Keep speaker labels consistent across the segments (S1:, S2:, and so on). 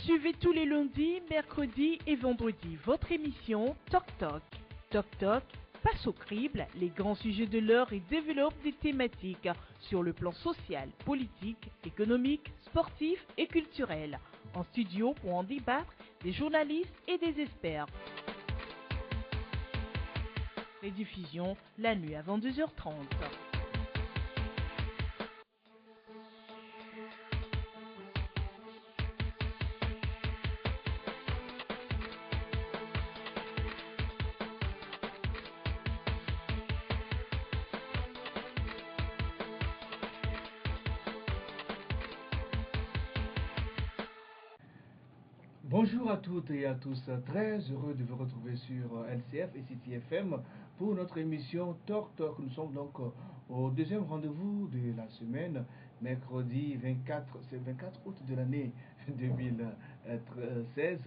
S1: Suivez tous les lundis, mercredis et vendredis votre émission Toc Toc. Toc Toc passe au crible les grands sujets de l'heure et développe des thématiques sur le plan social, politique, économique, sportif et culturel. En studio pour en débattre des journalistes et des experts. Rediffusion la nuit avant 2h30.
S2: Bonjour à toutes et à tous, très heureux de vous retrouver sur LCF et City FM pour notre émission Talk Talk. Nous sommes donc au deuxième rendez-vous de la semaine, mercredi 24 août de l'année 2016.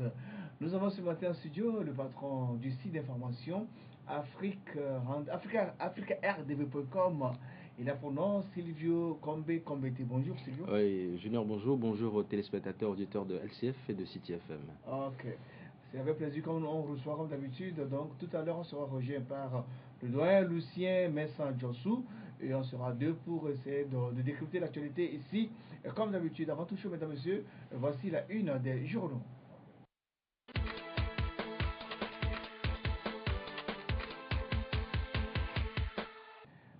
S2: Nous avons ce matin en studio le patron du site d'information africaRDV.com. Il a pour nom Silvio Combete. Bonjour Silvio.
S3: Oui, Junior, bonjour aux téléspectateurs, auditeurs de LCF et de City FM.
S2: Ok, c'est avec plaisir qu'on reçoit comme d'habitude. Donc tout à l'heure on sera rejoint par le doyen Lucien Messan Jossou et on sera deux pour essayer de décrypter l'actualité ici. Et comme d'habitude, avant tout chose, mesdames et messieurs, voici la une des journaux.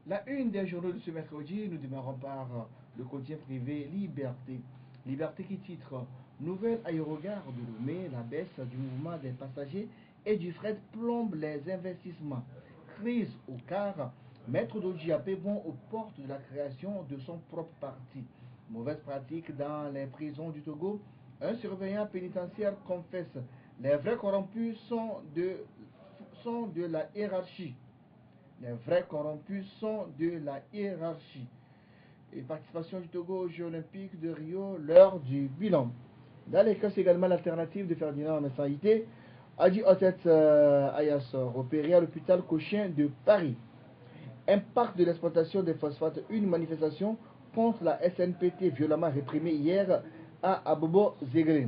S2: La une des journaux de ce mercredi, nous démarrons par le quotidien privé Liberté. Liberté qui titre Nouvelle aérogare de Lomé, la baisse du mouvement des passagers et du fret plombe les investissements. Crise au car, Maître Dodji bon aux portes de la création de son propre parti. Mauvaise pratique dans les prisons du Togo, un surveillant pénitentiaire confesse les vrais corrompus sont de la hiérarchie. Les vrais corrompus sont de la hiérarchie. Et participation du Togo aux Jeux Olympiques de Rio, l'heure du bilan. Dans les cas également l'alternative de Ferdinand Messaïté, Adi Otet Ayassor, opéré à l'hôpital Cochin de Paris. Impact de l'exploitation des phosphates, une manifestation contre la SNPT violemment réprimée hier à Abobo Zegré.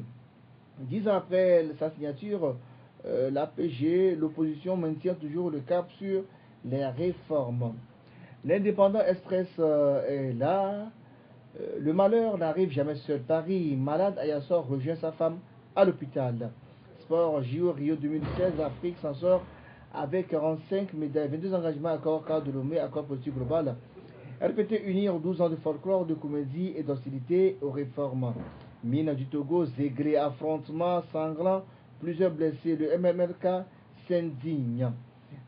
S2: 10 ans après sa signature, l'APG, l'opposition maintient toujours le cap sur les réformes. L'indépendant Express est là. Le malheur n'arrive jamais seul. Paris, malade, Ayassor rejoint sa femme à l'hôpital. Sport JO Rio 2016, l'Afrique s'en sort avec 45 médailles, 22 engagements, accord cadre de Lomé, accord politique global. RPT unir 12 ans de folklore, de comédie et d'hostilité aux réformes. Mine du Togo, Zégré, affrontement sanglant, plusieurs blessés. Le MMLK s'indigne.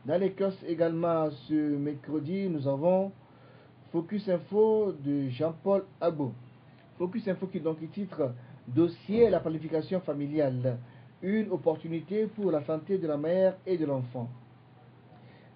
S2: Dans les kiosques également ce mercredi, nous avons Focus Info de Jean-Paul Abo. Focus Info qui donc titre Dossier la planification familiale. Une opportunité pour la santé de la mère et de l'enfant.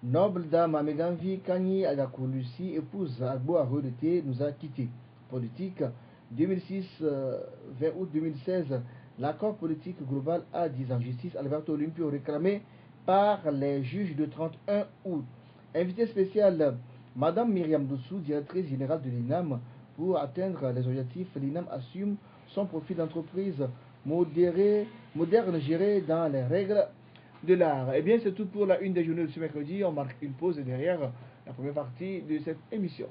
S2: Noble dame à Meganvi Kani Adako Lucie, épouse Agbo a relété, nous a quittés. Politique 2006, 20 août 2016, l'accord politique global a 10 ans. Justice Alberto Olympio réclamé par les juges de 31 août. Invité spécial, Madame Myriam Doussou, directrice générale de l'INAM. Pour atteindre les objectifs, l'INAM assume son profil d'entreprise moderne gérée dans les règles de l'art. Eh bien, c'est tout pour la une des journaux de ce mercredi. On marque une pause derrière la première partie de cette émission.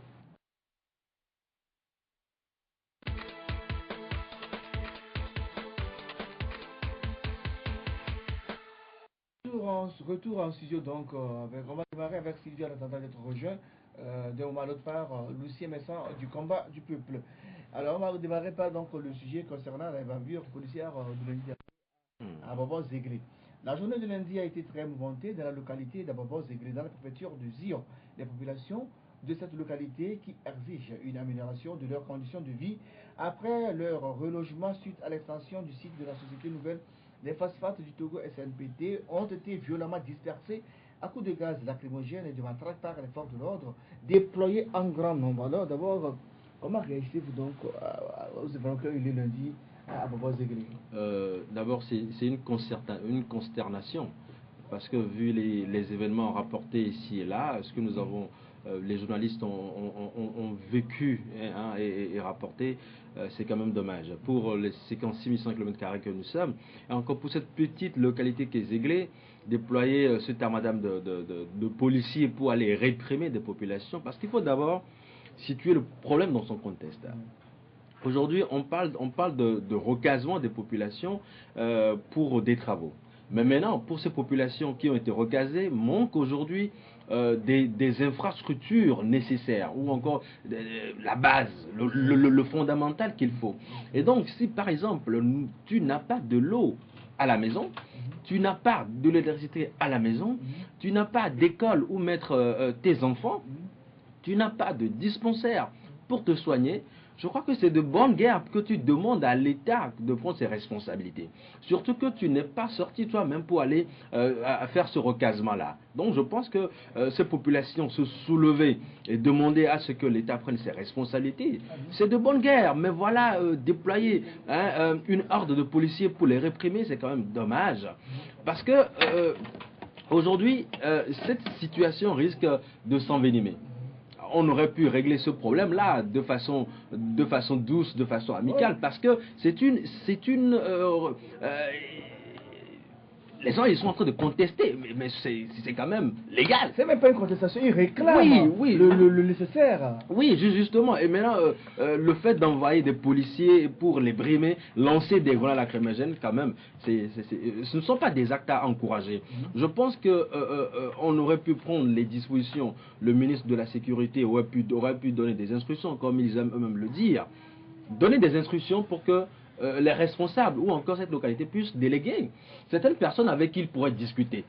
S2: Retour en studio, donc on va démarrer avec Sylvia en attendant d'être rejoint d'un moment à l'autre part Lucien Messan du combat du peuple. Alors on va démarrer par donc le sujet concernant la bavure policière de lundi à Bobo Zegré. La journée de lundi a été très mouvementée dans la localité d'Abobo Zegré, dans la préfecture de Zion. Les populations de cette localité qui exigent une amélioration de leurs conditions de vie après leur relogement suite à l'extension du site de la société nouvelle des phosphates du Togo SNPT ont été violemment dispersés à coups de gaz lacrymogène et de matraque par les forces de l'ordre déployés en grand nombre. Alors d'abord, comment réagissez-vous donc aux événements qui ont eu lieu lundi à Bobo Zegré?
S3: D'abord, c'est une consternation, parce que vu les événements rapportés ici et là, ce que nous avons, les journalistes ont vécu et rapporté, c'est quand même dommage. Pour les 56 km² que nous sommes, et encore pour cette petite localité qui est Zéglé, déployer ce termadame de policiers pour aller réprimer des populations, parce qu'il faut d'abord situer le problème dans son contexte. Aujourd'hui, on parle de recasement des populations pour des travaux. Mais maintenant, pour ces populations qui ont été recasées, manque aujourd'hui des infrastructures nécessaires ou encore la base, le fondamental qu'il faut. Et donc, si par exemple, tu n'as pas de l'eau à la maison, tu n'as pas de l'électricité à la maison, tu n'as pas d'école où mettre tes enfants, tu n'as pas de dispensaire pour te soigner, je crois que c'est de bonne guerre que tu demandes à l'État de prendre ses responsabilités. Surtout que tu n'es pas sorti toi-même pour aller à faire ce recasement-là. Donc je pense que ces populations se soulever et demander à ce que l'État prenne ses responsabilités, c'est de bonne guerre. Mais voilà, déployer une horde de policiers pour les réprimer, c'est quand même dommage. Parce que aujourd'hui, cette situation risque de s'envenimer. On aurait pu régler ce problème-là de façon douce, de façon amicale, parce que les gens ils sont en train de contester, mais c'est quand même légal.
S2: C'est même pas une contestation, ils réclament le nécessaire.
S3: Oui, justement. Et maintenant, le fait d'envoyer des policiers pour les brimer, lancer des grenades lacrymogènes, quand même, ce ne sont pas des actes à encourager. Je pense que on aurait pu prendre les dispositions. Le ministre de la Sécurité aurait pu donner des instructions, comme ils aiment eux-mêmes le dire, donner des instructions pour que les responsables ou encore cette localité puissent déléguer certaines personnes avec qui ils pourraient discuter.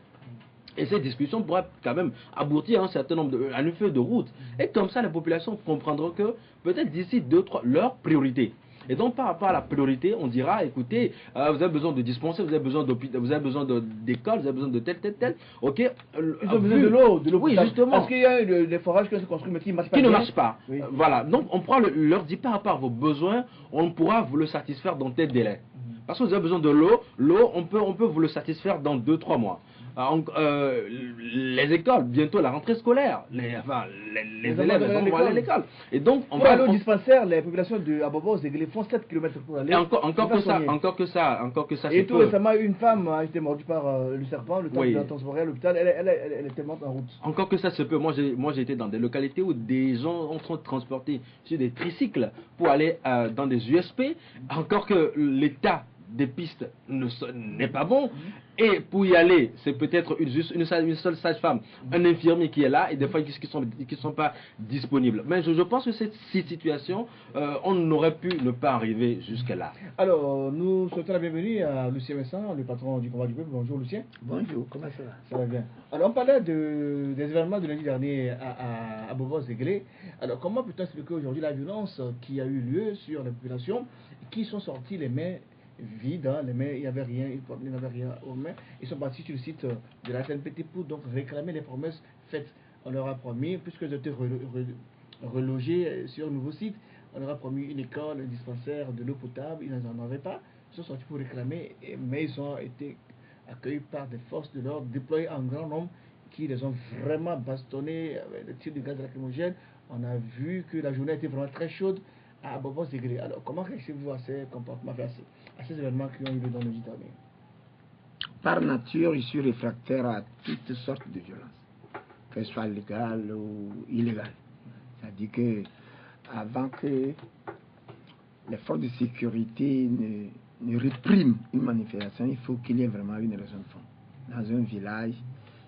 S3: Et ces discussions pourraient quand même aboutir à un certain nombre à une feuille de route. Et comme ça, les populations comprendront que peut-être d'ici 2-3, leur priorité. Et donc par rapport à la priorité, on dira, écoutez, vous avez besoin de dispensaires, vous avez besoin d'hôpital, vous avez besoin d'écoles, vous avez besoin de tel, ok.
S2: Ils ont besoin de l'eau,
S3: oui, justement.
S2: Parce qu'il y a des forages qui se construisent mais qui ne marchent pas.
S3: Qui ne marchent pas. Oui. Voilà. Donc on pourra leur dire par rapport à vos besoins, on pourra vous le satisfaire dans tel délai. Parce que vous avez besoin de l'eau, on peut vous le satisfaire dans 2-3 mois. Les écoles, bientôt la rentrée scolaire, les élèves vont aller à l'école. Et donc,
S2: pour aller au dispensaire, les populations de Abobo, Zéglé font 7 km pour aller.
S3: Et encore que ça.
S2: Et tout récemment, une femme a été mordue par le serpent, le temps de transporter à l'hôpital, elle était morte en route.
S3: Encore que ça se peut. Moi j'ai été dans des localités où des gens sont transportés sur des tricycles pour aller dans des USP, encore que l'état des pistes n'est pas bon, et pour y aller, c'est peut-être une seule sage-femme, un infirmier qui est là, et des fois qui sont pas disponibles. Mais je pense que cette situation, on aurait pu ne pas arriver jusqu'à là.
S2: Alors, nous souhaitons la bienvenue à Lucien Messin, le patron du Combat du Peuple. Bonjour Lucien.
S4: Bonjour, comment ça va?
S2: Ça va bien. Alors, on parlait des événements de lundi dernier à Bobo-Zéglé. Alors, comment peut-on expliquer aujourd'hui la violence qui a eu lieu sur les populations qui sont sorties les mains vides, hein, les mains, il n'y avait rien, ils n'avaient rien aux mains. Ils sont partis sur le site de la SNPT pour donc réclamer les promesses faites. On leur a promis, puisqu'ils étaient relogés sur un nouveau site, on leur a promis une école, un dispensaire, de l'eau potable, ils n'en avaient pas. Ils sont sortis pour réclamer, mais ils ont été accueillis par des forces de l'ordre déployées en grand nombre qui les ont vraiment bastonnés avec des tirs de gaz lacrymogène. On a vu que la journée était vraiment très chaude à Bobo-Zéglé. Alors, comment réagissez-vous à ces comportements, à ces événements qui ont eu lieu dans le dernier?
S4: Par nature, je suis réfractaire à toutes sortes de violences, qu'elles soient légales ou illégales. C'est-à-dire que avant que les forces de sécurité ne répriment une manifestation, il faut qu'il y ait vraiment une raison de fond. Dans un village,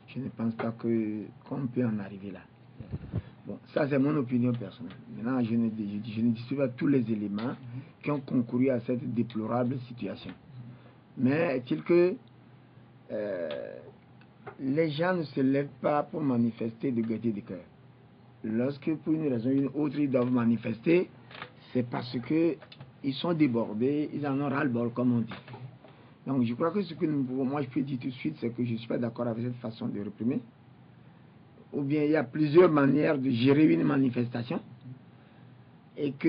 S4: je ne pense pas qu'on peut en arriver là. Bon, ça c'est mon opinion personnelle. Maintenant, je ne distribue pas tous les éléments qui ont concouru à cette déplorable situation. Mais est-il que les gens ne se lèvent pas pour manifester de gaieté de cœur? Lorsque pour une raison ou une autre ils doivent manifester, c'est parce qu'ils sont débordés, ils en ont ras-le-bol comme on dit. Donc je crois que ce que moi je peux dire tout de suite, c'est que je ne suis pas d'accord avec cette façon de réprimer. Ou bien il y a plusieurs manières de gérer une manifestation et que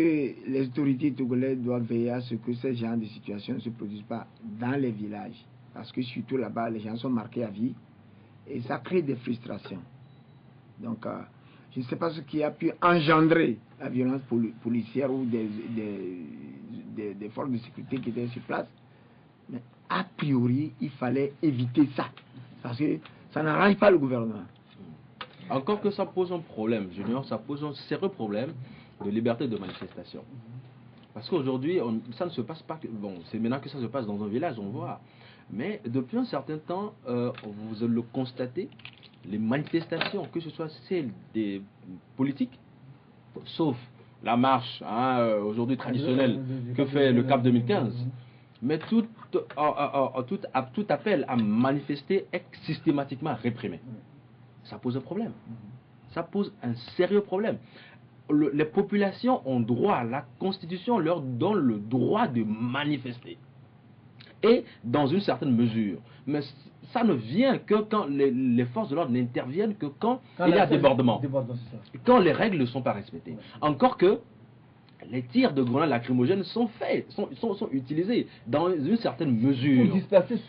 S4: les autorités togolaises doivent veiller à ce que ce genre de situation ne se produisent pas dans les villages. Parce que surtout là-bas, les gens sont marqués à vie et ça crée des frustrations. Donc, je ne sais pas ce qui a pu engendrer la violence policière ou des forces de sécurité qui étaient sur place. Mais a priori, il fallait éviter ça. Parce que ça n'arrange pas le gouvernement.
S3: Encore que ça pose un problème, Junior, ça pose un sérieux problème de liberté de manifestation. Parce qu'aujourd'hui, ça ne se passe pas... Bon, c'est maintenant que ça se passe dans un village, on voit. Mais depuis un certain temps, vous le constatez, les manifestations, que ce soit celles des politiques, sauf la marche aujourd'hui traditionnelle que fait le CAP 2015, mais tout appel à manifester est systématiquement réprimé. Ça pose un problème. Ça pose un sérieux problème. Les populations ont droit, la Constitution leur donne le droit de manifester. Et dans une certaine mesure. Mais ça ne vient que quand les forces de l'ordre n'interviennent que quand il y a débordement. Quand les règles ne sont pas respectées. Encore que les tirs de grenades lacrymogènes sont faits, sont utilisés dans une certaine mesure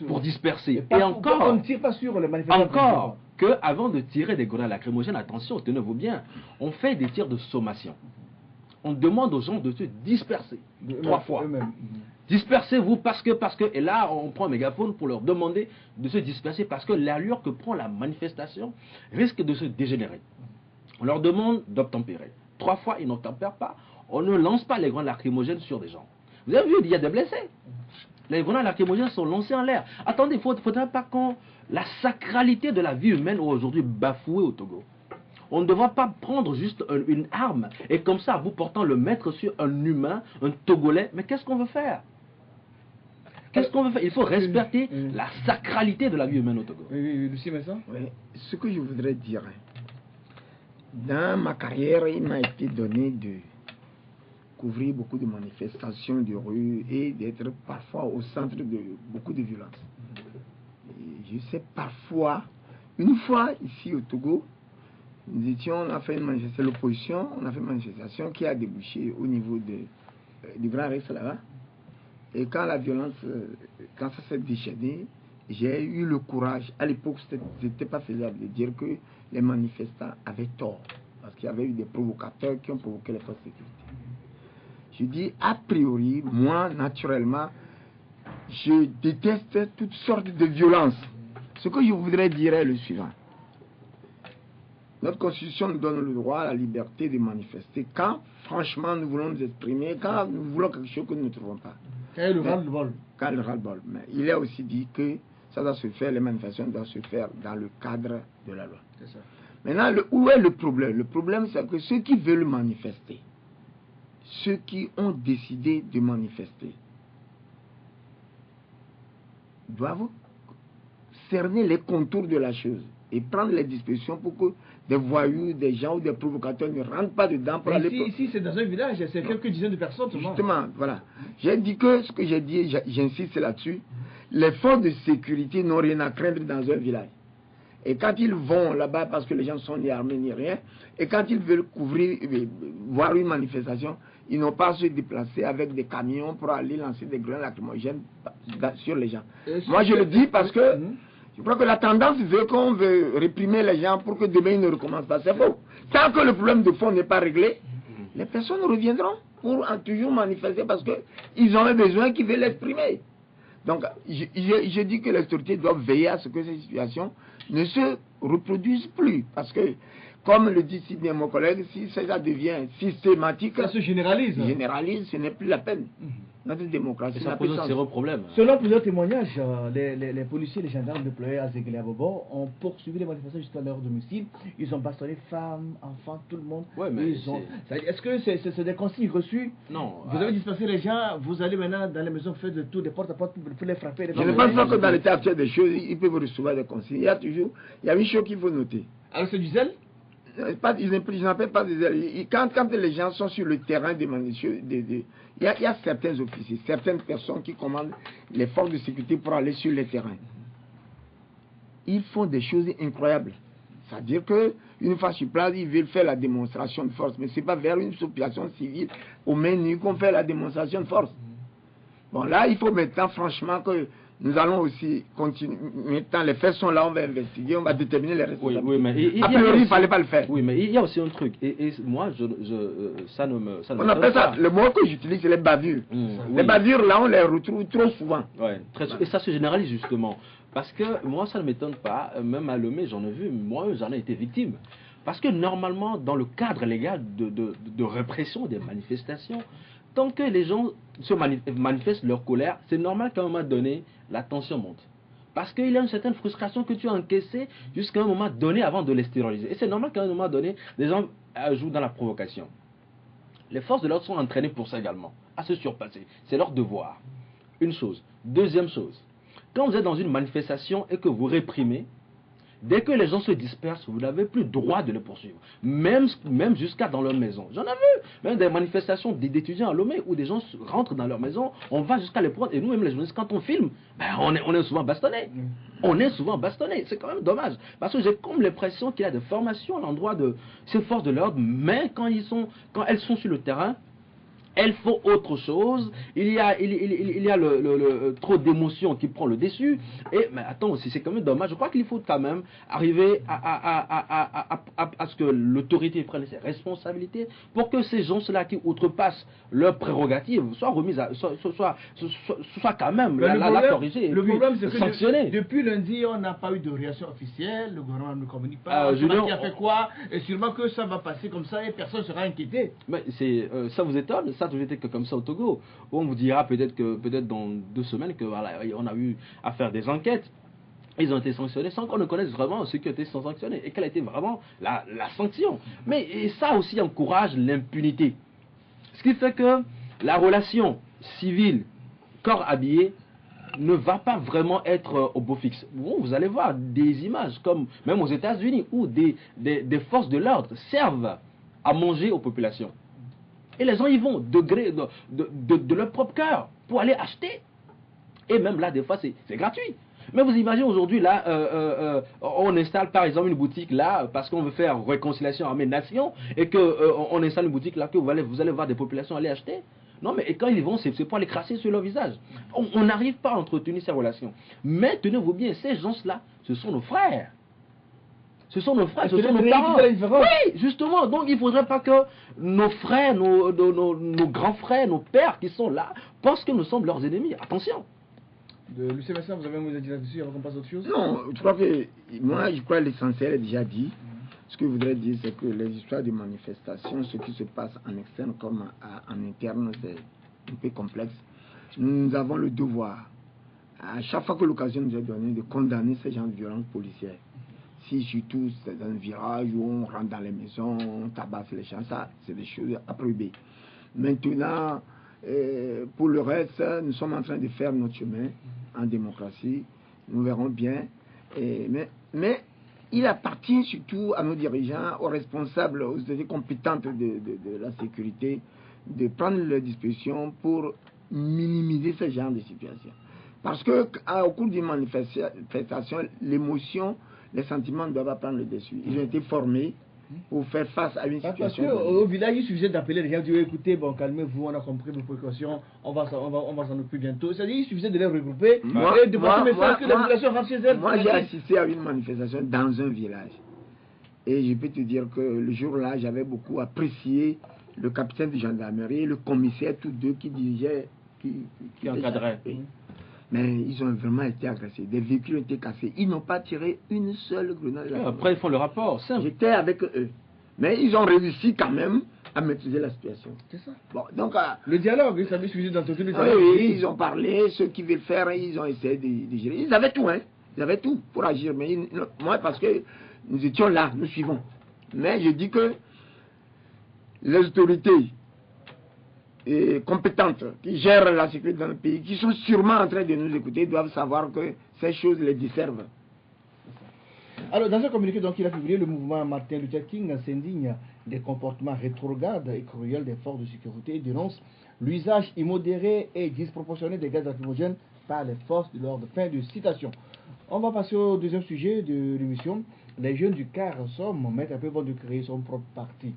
S3: pour disperser. Et encore,
S2: on ne tire pas sur les manifestants.
S3: Encore que avant de tirer des grenades lacrymogènes, attention, tenez-vous bien, on fait des tirs de sommation. On demande aux gens de se disperser 3 fois. Dispersez-vous parce que, et là on prend un mégaphone pour leur demander de se disperser parce que l'allure que prend la manifestation risque de se dégénérer. On leur demande d'obtempérer. 3 fois, ils n'obtempèrent pas. On ne lance pas les grenades lacrymogènes sur des gens. Vous avez vu, il y a des blessés. Les grenades lacrymogènes sont lancées en l'air. Attendez, il ne faudrait pas qu'on... La sacralité de la vie humaine est aujourd'hui bafouée au Togo. On ne devra pas prendre juste une arme et comme ça, vous portant le mettre sur un humain, un Togolais. Mais qu'est-ce qu'on veut faire? Qu'est-ce qu'on veut faire? Il faut respecter la sacralité de la vie humaine au Togo.
S2: Oui, Lucie Messin.
S4: Oui, ce que je voudrais dire, dans ma carrière, il m'a été donné de couvrir beaucoup de manifestations de rue et d'être parfois au centre de beaucoup de violences. Et je sais parfois, une fois ici au Togo, on a fait une manifestation, l'opposition, on a fait une manifestation qui a débouché au niveau du Grand Rex là-bas. Et quand la violence, quand ça s'est déchaîné, j'ai eu le courage, à l'époque c'était pas faisable de dire que les manifestants avaient tort, parce qu'il y avait eu des provocateurs qui ont provoqué les forces de sécurité. Je dis, a priori, moi, naturellement, je déteste toutes sortes de violences. Ce que je voudrais dire est le suivant. Notre Constitution nous donne le droit à la liberté de manifester quand, franchement, nous voulons nous exprimer, quand nous voulons quelque chose que nous ne trouvons pas.
S2: Quand le ras-le-bol.
S4: Quand le ras-le-bol. Mais il est aussi dit que ça doit se faire, les manifestations doivent se faire dans le cadre de la loi.
S2: C'est ça.
S4: Maintenant, où est le problème? Le problème, c'est que ceux qui veulent manifester, ceux qui ont décidé de manifester, doivent cerner les contours de la chose et prendre les dispositions pour que des voyous, des gens ou des provocateurs ne rentrent pas dedans pour aller...
S2: Ici, c'est dans un village, c'est quelques dizaines de personnes.
S4: Justement, voilà. J'ai dit que ce que j'ai dit, j'insiste là-dessus, les forces de sécurité n'ont rien à craindre dans un village. Et quand ils vont là-bas, parce que les gens sont ni armés ni rien, et quand ils veulent voir une manifestation, ils n'ont pas à se déplacer avec des camions pour aller lancer des grenades lacrymogènes sur les gens. Moi, je le dis parce que je crois que la tendance veut qu'on veut réprimer les gens pour que demain ils ne recommencent pas. C'est faux. Tant que le problème de fond n'est pas réglé, les personnes reviendront pour toujours manifester parce qu'ils ont un besoin qu'ils veulent l'exprimer. Donc, je dis que les autorités doivent veiller à ce que ces situations ne se reproduisent plus. Parce que, comme le dit si bien mon collègue, si ça devient systématique,
S2: ça se généralise.
S4: Ce n'est plus la peine. Notre démocratie.
S3: Ça pose un sérieux problème.
S2: Selon plusieurs témoignages, les policiers et les gendarmes déployés à Zéguélé à Bobo ont poursuivi les manifestants jusqu'à leur domicile. Ils ont bastonné femmes, enfants, tout le monde.
S3: Ouais, mais
S2: est-ce que c'est des consignes reçues?
S3: Non.
S2: Vous avez dispersé les gens, vous allez maintenant dans les maisons, faites le tour des portes à porte pour les frapper.
S4: Je ne pense pas que dans l'état actuel des choses, ils peuvent recevoir des consignes. Il y a une chose qu'il faut noter.
S2: Alors c'est du zèle?
S4: Ils n'appellent pas des zèle. Quand les gens sont sur le terrain des manifestations, il y a certains officiers, certaines personnes qui commandent les forces de sécurité pour aller sur le terrain. Ils font des choses incroyables. C'est-à-dire qu'une fois sur place, ils veulent faire la démonstration de force. Mais ce n'est pas vers une population civile au menu qu'on fait la démonstration de force. Bon, là, il faut maintenant, franchement, que nous allons aussi continuer. Maintenant, les faits sont là, on va investiguer, on va déterminer les responsabilités.
S3: Oui, mais
S4: a priori, il ne fallait pas le faire.
S3: Oui, mais il y a aussi un truc. Et moi, ça ne me.
S4: On appelle ça, le mot que j'utilise, c'est les bavures. Les bavures, là, on les retrouve trop souvent.
S3: Ouais, et ça se généralise justement. Parce que moi, ça ne m'étonne pas, même à Lomé, j'en ai vu, moi, j'en ai été victime. Parce que normalement, dans le cadre légal de répression des manifestations, tant que les gens se manifestent leur colère, c'est normal qu'à un moment donné, la tension monte. Parce qu'il y a une certaine frustration que tu as encaissée jusqu'à un moment donné avant de l'extérioriser. Et c'est normal qu'à un moment donné, les gens jouent dans la provocation. Les forces de l'ordre sont entraînées pour ça également, à se surpasser. C'est leur devoir. Une chose. Deuxième chose. Quand vous êtes dans une manifestation et que vous réprimez, dès que les gens se dispersent, vous n'avez plus le droit de les poursuivre. Même jusqu'à dans leur maison. J'en ai vu. Même des manifestations d'étudiants à Lomé où des gens rentrent dans leur maison, on va jusqu'à les prendre. Et nous, même les journalistes, quand on filme, on est souvent bastonnés. On est souvent bastonnés. C'est quand même dommage. Parce que j'ai comme l'impression qu'il y a des formations à l'endroit de ces forces de l'ordre, mais quand elles sont sur le terrain, elles font autre chose. Il y a trop d'émotions qui prend le dessus. Mais attends aussi, c'est quand même dommage. Je crois qu'il faut quand même arriver à ce que l'autorité prenne ses responsabilités pour que ces gens-là qui outrepassent leurs prérogatives soient remises, soient quand même corrigés.
S2: Le problème, c'est que
S3: sanctionnés.
S2: Depuis lundi, on n'a pas eu de réaction officielle. Le gouvernement ne communique pas. Qui a fait quoi? Et sûrement que ça va passer comme ça et personne ne sera inquiété.
S3: Mais ça vous étonne? Ça a toujours été que comme ça au Togo. On vous dira peut-être dans 2 semaines que voilà, on a eu à faire des enquêtes. Ils ont été sanctionnés sans qu'on ne connaisse vraiment ceux qui ont été sanctionnés et quelle a été vraiment la sanction. Mais ça aussi encourage l'impunité. Ce qui fait que la relation civile, corps habillé, ne va pas vraiment être au beau fixe. Bon, vous allez voir des images comme même aux États-Unis où des forces de l'ordre servent à manger aux populations. Et les gens y vont de leur propre cœur pour aller acheter. Et même là, des fois, c'est gratuit. Mais vous imaginez aujourd'hui, là, on installe par exemple une boutique là, parce qu'on veut faire réconciliation armée-nation, et qu'on installe une boutique là que vous allez voir des populations aller acheter. Non, mais quand ils y vont, c'est pour les crasser sur leur visage. On n'arrive pas à entretenir ces relations. Mais tenez-vous bien, ces gens-là, ce sont nos frères. Ce sont nos frères, ce sont nos parents. Oui, justement. Donc il ne faudrait pas que nos frères, nos grands frères, nos pères qui sont là, pensent que nous sommes leurs ennemis. Attention.
S2: Lucien Messin, vous avez un mot à dire là-dessus avant qu'on passe à autre chose?
S4: Non, je crois que l'essentiel est déjà dit. Ce que je voudrais dire, c'est que les histoires de manifestations, ce qui se passe en externe comme en interne, c'est un peu complexe. Nous avons le devoir, à chaque fois que l'occasion nous est donnée, de condamner ces gens de violence policière. Si surtout c'est un virage où on rentre dans les maisons, on tabasse les gens, ça, c'est des choses à prohiber. Maintenant, pour le reste, nous sommes en train de faire notre chemin en démocratie. Nous verrons bien. Mais il appartient surtout à nos dirigeants, aux responsables, aux autorités compétentes de la sécurité, de prendre les dispositions pour minimiser ce genre de situation. Parce qu'au cours d'une manifestation, l'émotion, les sentiments doivent prendre le dessus. Ils ont été formés pour faire face à une situation.
S2: Parce qu'au village, il suffisait d'appeler les gens, de dire écoutez, bon, calmez-vous, on a compris vos précautions, on va s'en occuper bientôt. C'est-à-dire, il suffisait de les regrouper et de passer le message que la population rentre chez elle.
S4: Moi, j'ai assisté à une manifestation dans un village. Et je peux te dire que le jour-là, j'avais beaucoup apprécié le capitaine de gendarmerie et le commissaire, tous deux qui dirigeaient,
S3: qui encadraient.
S4: Mais ils ont vraiment été agressés. Des véhicules ont été cassés. Ils n'ont pas tiré une seule grenade.
S3: Après, ils font le rapport.
S4: J'étais avec eux. Mais ils ont réussi quand même à maîtriser la situation.
S2: C'est ça.
S4: Bon, donc,
S2: le dialogue, ils avaient suivi d'entretenir le dialogue.
S4: Oui, ils ont parlé. Ceux qui veulent faire, ils ont essayé de gérer. Ils avaient tout, hein. Ils avaient tout pour agir. Mais moi, parce que nous étions là, nous suivons. Mais je dis que les autorités compétentes qui gèrent la sécurité dans le pays, qui sont sûrement en train de nous écouter, doivent savoir que ces choses les desservent.
S2: Alors, dans un communiqué donc, il a publié, le mouvement Martin Luther King s'indigne des comportements rétrogrades et cruels des forces de sécurité et dénonce l'usage immodéré et disproportionné des gaz lacrymogènes par les forces de l'ordre. Fin de citation. On va passer au deuxième sujet de l'émission. Les jeunes du CAR Somme mettent un peu vont de créer son propre parti.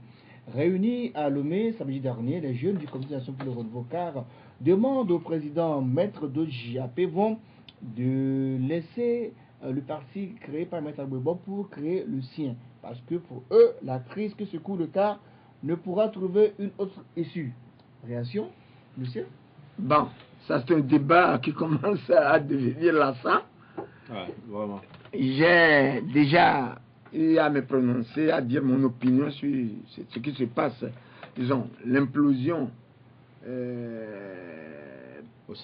S2: Réunis à Lomé samedi dernier, les jeunes du Comité national pour le renouveau CAR demande au président Maître Dodji Apevon de laisser le parti créé par Maître Agbouibo pour créer le sien. Parce que pour eux, la crise que secoue le CAR ne pourra trouver une autre issue. Réaction, Lucien?
S4: Bon, ça c'est un débat qui commence à devenir lassant.
S3: Ouais, vraiment.
S4: J'ai déjà eu à me prononcer, à dire mon opinion sur ce qui se passe, disons, l'implosion,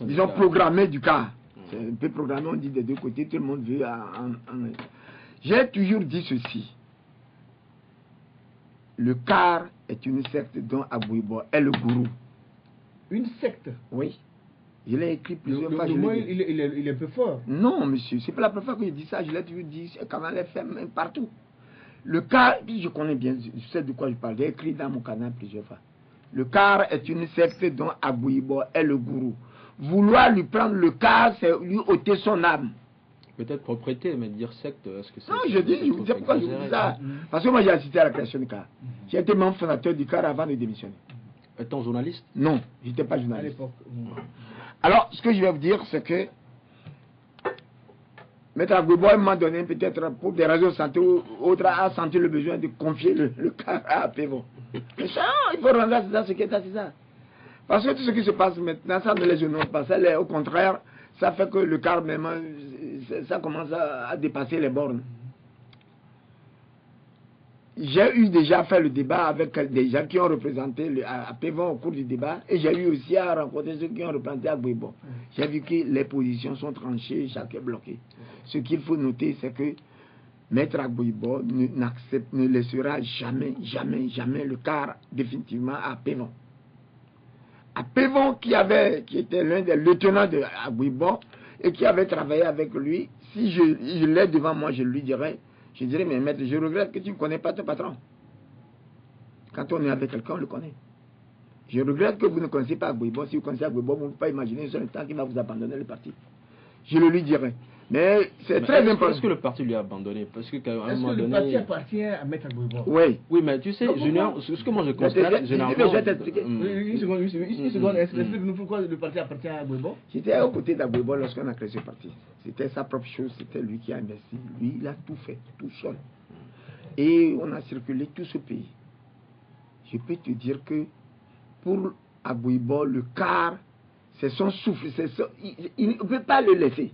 S4: disons, programmée du CAR. C'est un peu programmé, on dit des deux côtés, tout le monde veut J'ai toujours dit ceci. Le CAR est une secte dont Agbouibo est le gourou.
S2: Une secte?
S4: Oui. Je l'ai écrit plusieurs fois.
S2: Le mot, il est un peu fort.
S4: Non, monsieur, c'est pas la première fois que je dis ça. Je l'ai toujours dit, quand on l'a fait même partout. Le CAR, je connais bien, je sais de quoi je parle. J'ai écrit dans mon canal plusieurs fois. Le CAR est une secte dont Agbouibo est le gourou. Vouloir lui prendre le CAR, c'est lui ôter son âme.
S3: Peut-être propriété, mais dire secte, est-ce que c'est...
S4: Non, je dis, vous savez pourquoi je dis ça? Parce que moi j'ai assisté à la création du CAR. J'ai été membre fondateur du CAR avant de démissionner.
S3: Étant journaliste?
S4: Non, je n'étais pas
S2: À
S4: journaliste.
S2: l'époque.
S4: Alors, ce que je vais vous dire, c'est que Maître Agbouibo, à un moment donné, peut-être pour des raisons de santé ou autres, a senti le besoin de confier le CAR à Apevon. Mais ça, il faut rendre à ce qui est à César. Parce que tout ce qui se passe maintenant, ça ne les honore pas. Ça, au contraire, ça fait que le CAR, même, ça commence à dépasser les bornes. J'ai eu déjà fait le débat avec des gens qui ont représenté Apevon au cours du débat, et j'ai eu aussi à rencontrer ceux qui ont représenté Agbouibo. J'ai vu que les positions sont tranchées, chacun bloqué. Ce qu'il faut noter, c'est que Maître Agbouibo ne laissera jamais, jamais, jamais le CAR définitivement à Apevon. Apevon, qui était l'un des lieutenants de Agbouibo et qui avait travaillé avec lui, si je l'ai devant moi, je dirais, mais maître, je regrette que tu ne connais pas ton patron. Quand on est avec quelqu'un, on le connaît. Je regrette que vous ne connaissez pas Agbouibo. Si vous connaissez Agbouibo, vous ne pouvez pas imaginer sur le temps qu'il va vous abandonner le parti. Je le lui dirai. Mais c'est très important.
S3: Est-ce que le parti lui a abandonné? Parce que
S2: le parti appartient à Maître Agbouibo?
S4: Oui.
S3: Oui, mais tu sais, Junior, ce que moi je constate, généralement...
S2: Je vais t'expliquer. Une seconde. Explique-nous pourquoi le parti appartient à Agbouibo?
S4: J'étais aux côtés d'Agbouibo lorsqu'on a créé ce parti. C'était sa propre chose, c'était lui qui a investi. Lui, il a tout fait, tout seul. Et on a circulé tout ce pays. Je peux te dire que pour Agbouibo, le CAR, c'est son souffle. Il ne peut pas le laisser.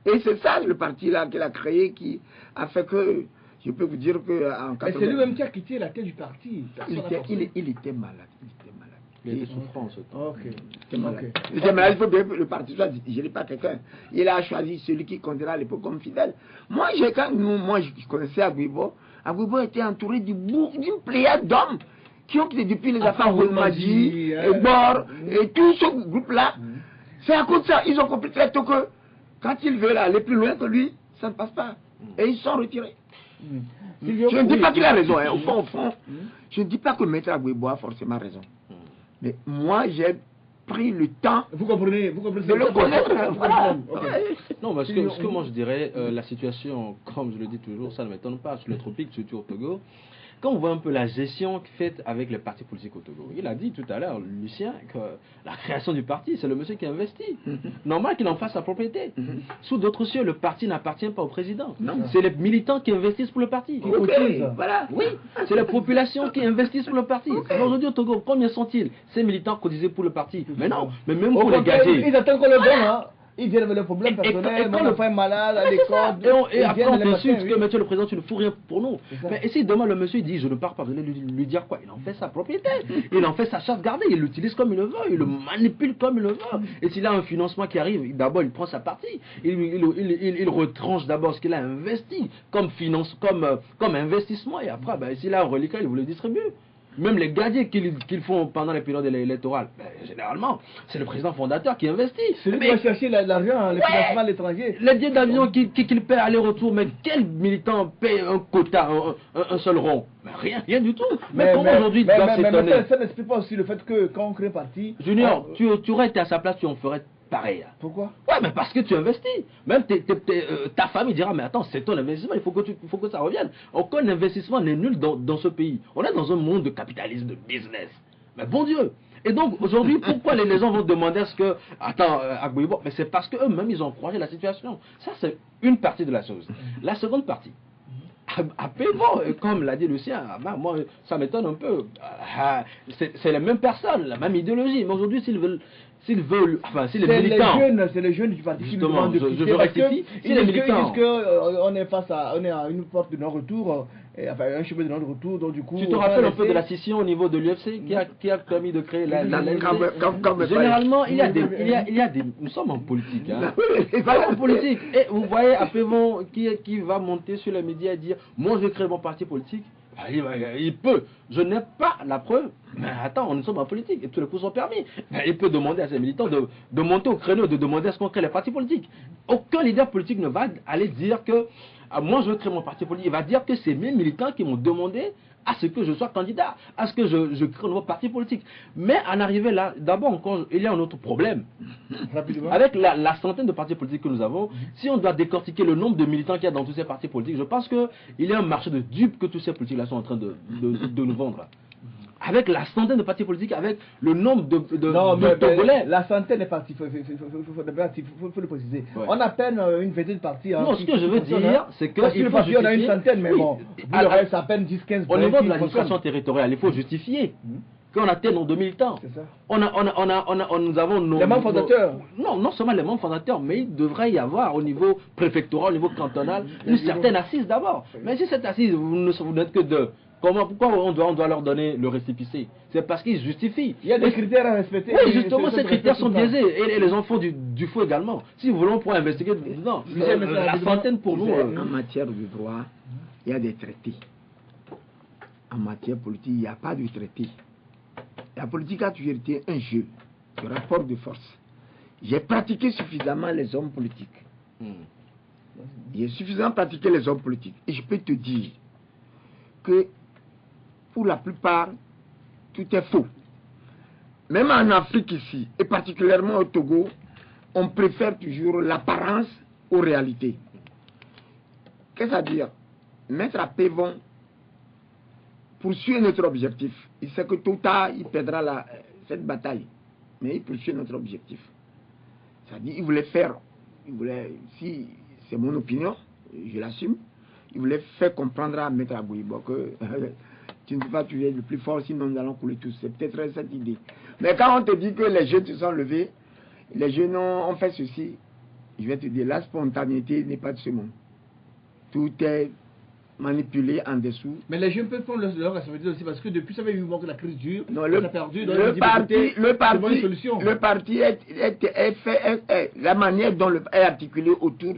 S4: Et c'est ça le parti-là qu'il a créé qui a fait que, je peux vous dire que...
S2: Mais c'est lui-même qui a quitté la tête du parti.
S4: Il était malade.
S3: Il était souffrant ce temps.
S2: Ok.
S4: Il était malade, il faut bien que le parti soit dirigé par quelqu'un. Il a choisi celui qui comptera à l'époque comme fidèle. Moi, je connaissais Agbouibo. Agbouibo était entouré d'une pléiade d'hommes qui ont quitté depuis les affaires Wolmadji, et Bor, et tout ce groupe-là. C'est à cause de ça, ils ont compris très tôt que quand ils veulent aller plus loin que lui, ça ne passe pas. Et ils sont retirés. Je ne dis pas qu'il a raison, hein. Au fond, je ne dis pas que Maître Agbouibo a forcément raison. Mais moi, j'ai pris le temps
S2: vous comprenez
S4: de le connaître. Voilà.
S3: Non, parce que ce que moi je dirais, la situation, comme je le dis toujours, ça ne m'étonne pas, sur les tropiques, surtout au Togo. Quand on voit un peu la gestion faite avec les partis politiques au Togo, il a dit tout à l'heure, Lucien, que la création du parti, c'est le monsieur qui investit. Normal qu'il en fasse sa propriété. Sous d'autres cieux, le parti n'appartient pas au président. C'est les militants qui investissent pour le parti.
S4: Voilà.
S3: Oui, c'est la population qui investissent pour le parti. Aujourd'hui au Togo, combien sont-ils? Ces militants cotisaient pour le parti. Mais non, mais même pour les gadgets.
S2: Ils attendent qu'on le donne, hein. Ils viennent avec leurs problèmes personnels, quand le frère est malade, à l'école.
S3: Et après on t'insulte que monsieur le président, tu ne fous rien pour nous. Mais et si demain le monsieur dit je ne pars pas, vous allez lui dire quoi? Il en fait sa propriété, il en fait sa chasse gardée, il l'utilise comme il le veut, il le manipule comme il le veut. Et s'il a un financement qui arrive, d'abord il prend sa partie, il retranche d'abord ce qu'il a investi comme investissement, et après s'il a un reliquat, il vous le distribue. Même les gadgets qu'ils font pendant les périodes électorales, généralement, c'est le président fondateur qui investit.
S2: C'est lui qui va chercher l'argent, le financement à l'étranger.
S3: Les billets d'avion qu'il paie aller-retour, mais quel militant paie un quota, un seul rond? Mais rien du tout. Mais comment aujourd'hui il doit s'étonner?
S2: Ça n'explique pas aussi le fait que quand on crée un parti...
S3: Junior, tu aurais été à sa place, tu en ferais pareil.
S2: Pourquoi?
S3: Ouais, mais parce que tu investis. Même ta famille dira, mais attends, c'est ton investissement, il faut que ça revienne. Aucun investissement n'est nul dans ce pays. On est dans un monde de capitalisme, de business. Mais bon Dieu, Et donc, aujourd'hui, pourquoi les gens vont demander à ce que... Attends, Agbouibo, mais c'est parce qu'eux-mêmes, ils ont croisé la situation. Ça, c'est une partie de la chose. La seconde partie, bon, comme l'a dit Lucien, moi, ça m'étonne un peu. C'est les mêmes personnes, la même idéologie. Mais aujourd'hui, s'ils veulent, enfin, si les militants...
S2: C'est les jeunes du parti qui
S3: justement,
S2: demandent de
S3: je rectifie. Si les militants...
S2: Ils disent qu'on est à une porte de non-retour, enfin un chemin de non-retour, donc du coup...
S3: Tu te rappelles un peu de la scission au niveau de l'UFC qui a permis de créer la Généralement, il y a des... Nous sommes en politique, hein. En politique. Et vous voyez, après, qui va monter sur les médias et dire, moi, je vais créer mon parti politique. Il peut. Je n'ai pas la preuve. Mais attends, nous sommes en politique et tous les coups sont permis. Il peut demander à ses militants de monter au créneau, de demander à ce qu'on crée les partis politiques. Aucun leader politique ne va aller dire que moi je veux créer mon parti politique. Il va dire que c'est mes militants qui m'ont demandé à ce que je sois candidat, à ce que je crée un nouveau parti politique. Mais en arriver là, d'abord encore, il y a un autre problème. Avec la centaine de partis politiques que nous avons, si on doit décortiquer le nombre de militants qu'il y a dans tous ces partis politiques, je pense qu'il y a un marché de dupes que tous ces politiques-là sont en train de nous vendre. Là. Avec la centaine de partis politiques, avec le nombre de Togolais.
S2: La centaine de partis, il faut le préciser.
S3: Ouais.
S2: On a à peine une vingtaine de partis.
S3: Non, ce que je veux dire, c'est que...
S2: Parce que le parti, on a une centaine, mais bon, vous reste à peine 10-15.
S3: Au niveau de l'administration territoriale, il faut justifier qu'on atteigne nos 2000 militants.
S2: C'est ça.
S3: Nous avons nos...
S2: Les membres fondateurs.
S3: Non seulement les membres fondateurs, mais il devrait y avoir au niveau préfectoral, au niveau cantonal, une certaine assise d'abord. Mais si cette assise, vous n'êtes que deux, pourquoi on doit leur donner le récépissé? C'est parce qu'ils justifient.
S2: Il y a des critères à respecter.
S3: Oui, justement, ces critères sont biaisés. Et les enfants du feu également. Si vous voulez, on pourrait investiguer. Non, la centaine pour nous.
S4: En matière de droit, il y a des traités. En matière politique, il n'y a pas de traité. La politique a toujours été un jeu de rapport de force. J'ai pratiqué suffisamment les hommes politiques. J'ai suffisamment pratiqué les hommes politiques. Et je peux te dire que pour la plupart, tout est faux. Même en Afrique ici, et particulièrement au Togo, on préfère toujours l'apparence aux réalités. Qu'est-ce à dire? Maître Apévon poursuit notre objectif. Il sait que tôt ou tard, il perdra cette bataille. Mais il poursuit notre objectif. C'est-à-dire, si c'est mon opinion, je l'assume, il voulait faire comprendre à Maître Agbouibo que tu ne peux pas tuer le plus fort, sinon nous allons couler tous. C'est peut-être cette idée. Mais quand on te dit que les jeunes se sont levés, les jeunes ont fait ceci, je vais te dire, la spontanéité n'est pas de ce monde. Tout est manipulé en dessous. Mais les jeunes peuvent prendre leur responsabilité aussi parce que depuis ça fait 8 mois que la crise dure, on a perdu. Le parti est fait, la manière dont est articulé autour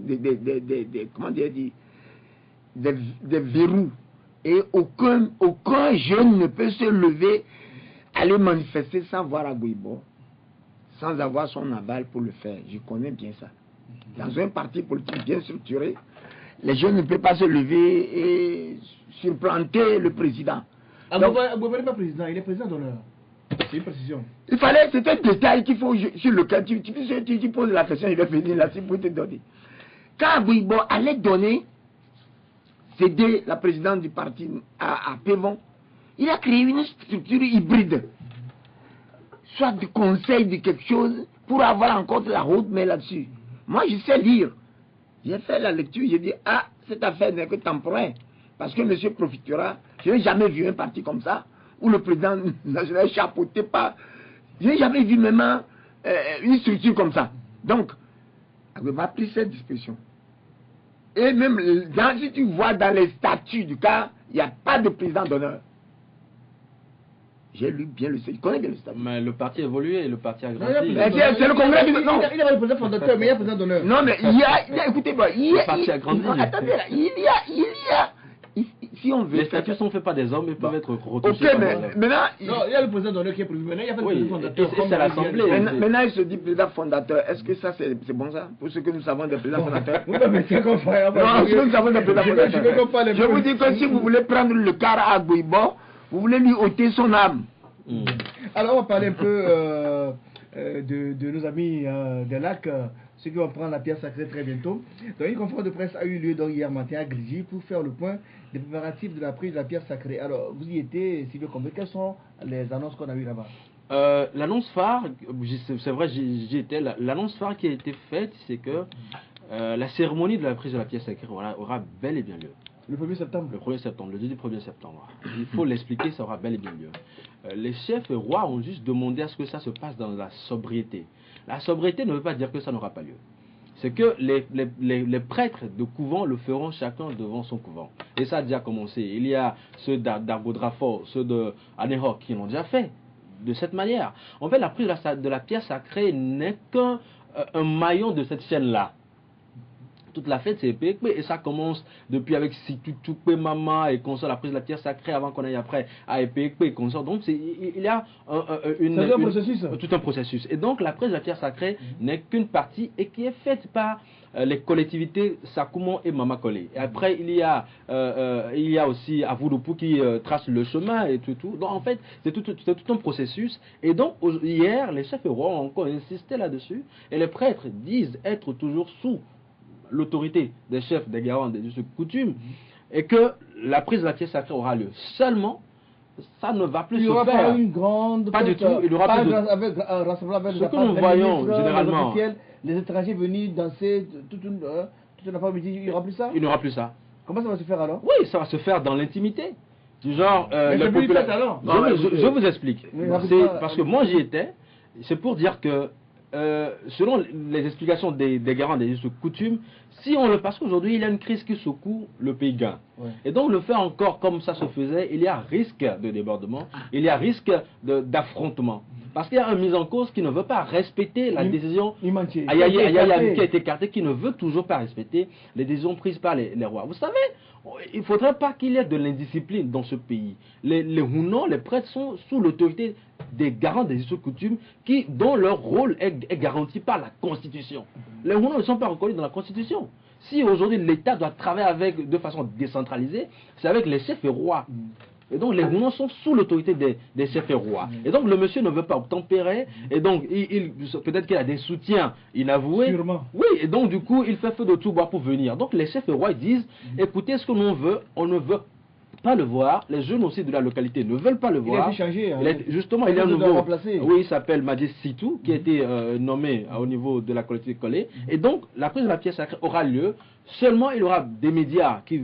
S4: comment dire, des verrous. Et aucun jeune ne peut se lever, aller manifester sans voir Agbouibo, sans avoir son aval pour le faire. Je connais bien ça. Dans un parti politique bien structuré, les jeunes ne peuvent pas se lever et surplanter le président. Agbouibo n'est pas président, il est président d'honneur. C'est une précision. C'est un détail qu'il faut, sur lequel tu poses la question, il va venir là pour te donner. Quand Agbouibo allait donner, céder la présidente du parti à Pévon, il a créé une structure hybride. Soit du conseil de quelque chose, pour avoir encore de la route, mais là-dessus. Moi, je sais lire. J'ai fait la lecture, j'ai dit, cette affaire n'est que temporaire. Parce que monsieur profitera. Je n'ai jamais vu un parti comme ça, où le président national chapeauté pas. Je n'ai jamais vu même une structure comme ça. Donc, on a pris cette discussion. Et même, si tu vois dans les statuts du cas, il n'y a pas de président d'honneur. J'ai lu bien je connais bien le statut.
S3: Mais le parti a évolué, le parti a grandi.
S2: C'est le congrès qui... Non, il y a le président fondateur, mais il y a président d'honneur. Non, mais il y a écoutez-moi,
S3: le parti a grandi.
S2: Attendez, là, il y a... Si on veut...
S3: Les statuts sont faits par des hommes, ils peuvent être retouchés par des hommes.
S2: Maintenant... Non, il y a le président d'honneur qui est prévu. Maintenant, il y a pas le président fondateur.
S3: Et c'est l'Assemblée.
S2: Maintenant, il se dit président fondateur. Est-ce que ça, c'est bon ça? Pour ce que nous savons des présidents fondateurs? Oui, mais c'est comme ça. Non, ce que nous savons des présidents fondateurs. Je vous dis que si vous voulez prendre le car à Agbouibo, vous voulez lui ôter son âme. Alors, on va parler un peu de nos amis des lacs, ceux qui vont prendre la pierre sacrée très bientôt. Donc, une conférence de presse a eu lieu hier matin à Grigi pour faire le point des préparatifs de la prise de la pierre sacrée. Alors, vous y étiez, Sylvie Combé, quelles sont les annonces qu'on a eues là-bas?
S3: l'annonce phare, c'est vrai, j'y étais, l'annonce phare qui a été faite, c'est que la cérémonie de la prise de la pièce sacrée aura bel et bien lieu.
S2: Le 1er septembre.
S3: Le 1er septembre, le jeudi 1er septembre. Il faut l'expliquer, ça aura bel et bien lieu. Les chefs et rois ont juste demandé à ce que ça se passe dans la sobriété. La sobriété ne veut pas dire que ça n'aura pas lieu. C'est que les prêtres de couvent le feront chacun devant son couvent. Et ça a déjà commencé. Il y a ceux d'Argodrafort, ceux d'Anéhok qui l'ont déjà fait de cette manière. En fait, la prise de la pierre sacrée n'est qu'un maillon de cette chaîne-là. Toute la fête, c'est Epekpe, et ça commence depuis avec Situtupe Mama et qu'on sort la prise de la pierre sacrée avant qu'on aille après à Epekpe et qu'on sort. Donc, il y a tout un processus. Et donc, la prise de la pierre sacrée n'est qu'une partie et qui est faite par les collectivités Sakoumon et Mamakole. Et après, il y a aussi Avoudoupou qui trace le chemin et tout. Donc, en fait, c'est tout un processus. Et donc, hier, les chefs et rois ont encore insisté là-dessus. Et les prêtres disent être toujours sous l'autorité des chefs, des garants, des coutumes, et que la prise de la pièce sacrée aura lieu. Seulement, ça ne va plus se faire.
S2: Il n'y aura pas une grande...
S3: Pas du tout. Il y aura
S2: pas
S3: plus
S2: avec un rassemblement avec
S3: ce que nous voyons généralement.
S2: Les étrangers venus danser toute une après-midi, il n'y aura plus ça?
S3: Il n'y aura plus ça.
S2: Comment ça va se faire alors?
S3: Oui, ça va se faire dans l'intimité. Du genre...
S2: je
S3: vous explique. Parce que moi j'y étais. C'est pour dire que selon les explications des garants des coutumes, si on le, parce qu'aujourd'hui il y a une crise qui secoue le pays gain. Ouais. Et donc le faire encore comme ça se faisait, il y a risque de débordement, il y a risque d'affrontement. Parce qu'il y a une mise en cause qui ne veut pas respecter la décision. Qui a été écartée, qui ne veut toujours pas respecter les décisions prises par les rois. Vous savez, il ne faudrait pas qu'il y ait de l'indiscipline dans ce pays. Les Hounons, les prêtres sont sous l'autorité des garants des coutumes dont leur rôle est garanti par la Constitution. Les Hounons ne sont pas reconnus dans la Constitution. Si aujourd'hui l'État doit travailler de façon décentralisée, c'est avec les chefs et rois. Et donc les Hounons sont sous l'autorité des chefs et rois. Et donc le monsieur ne veut pas obtempérer. Et donc peut-être qu'il a des soutiens inavoués.
S2: Sûrement.
S3: Oui, et donc du coup il fait feu de tout bois pour venir. Donc les chefs et rois disent, écoutez, ce que l'on veut, on ne veut pas le voir. Les jeunes aussi de la localité ne veulent pas le voir.
S2: Il a été changé.
S3: Justement, il y a un nouveau. Oui, il s'appelle Madjé Sitou, qui a été nommé au niveau de la collectivité collée. Et donc, la prise de la pièce sacrée aura lieu. Seulement, il y aura des médias qui,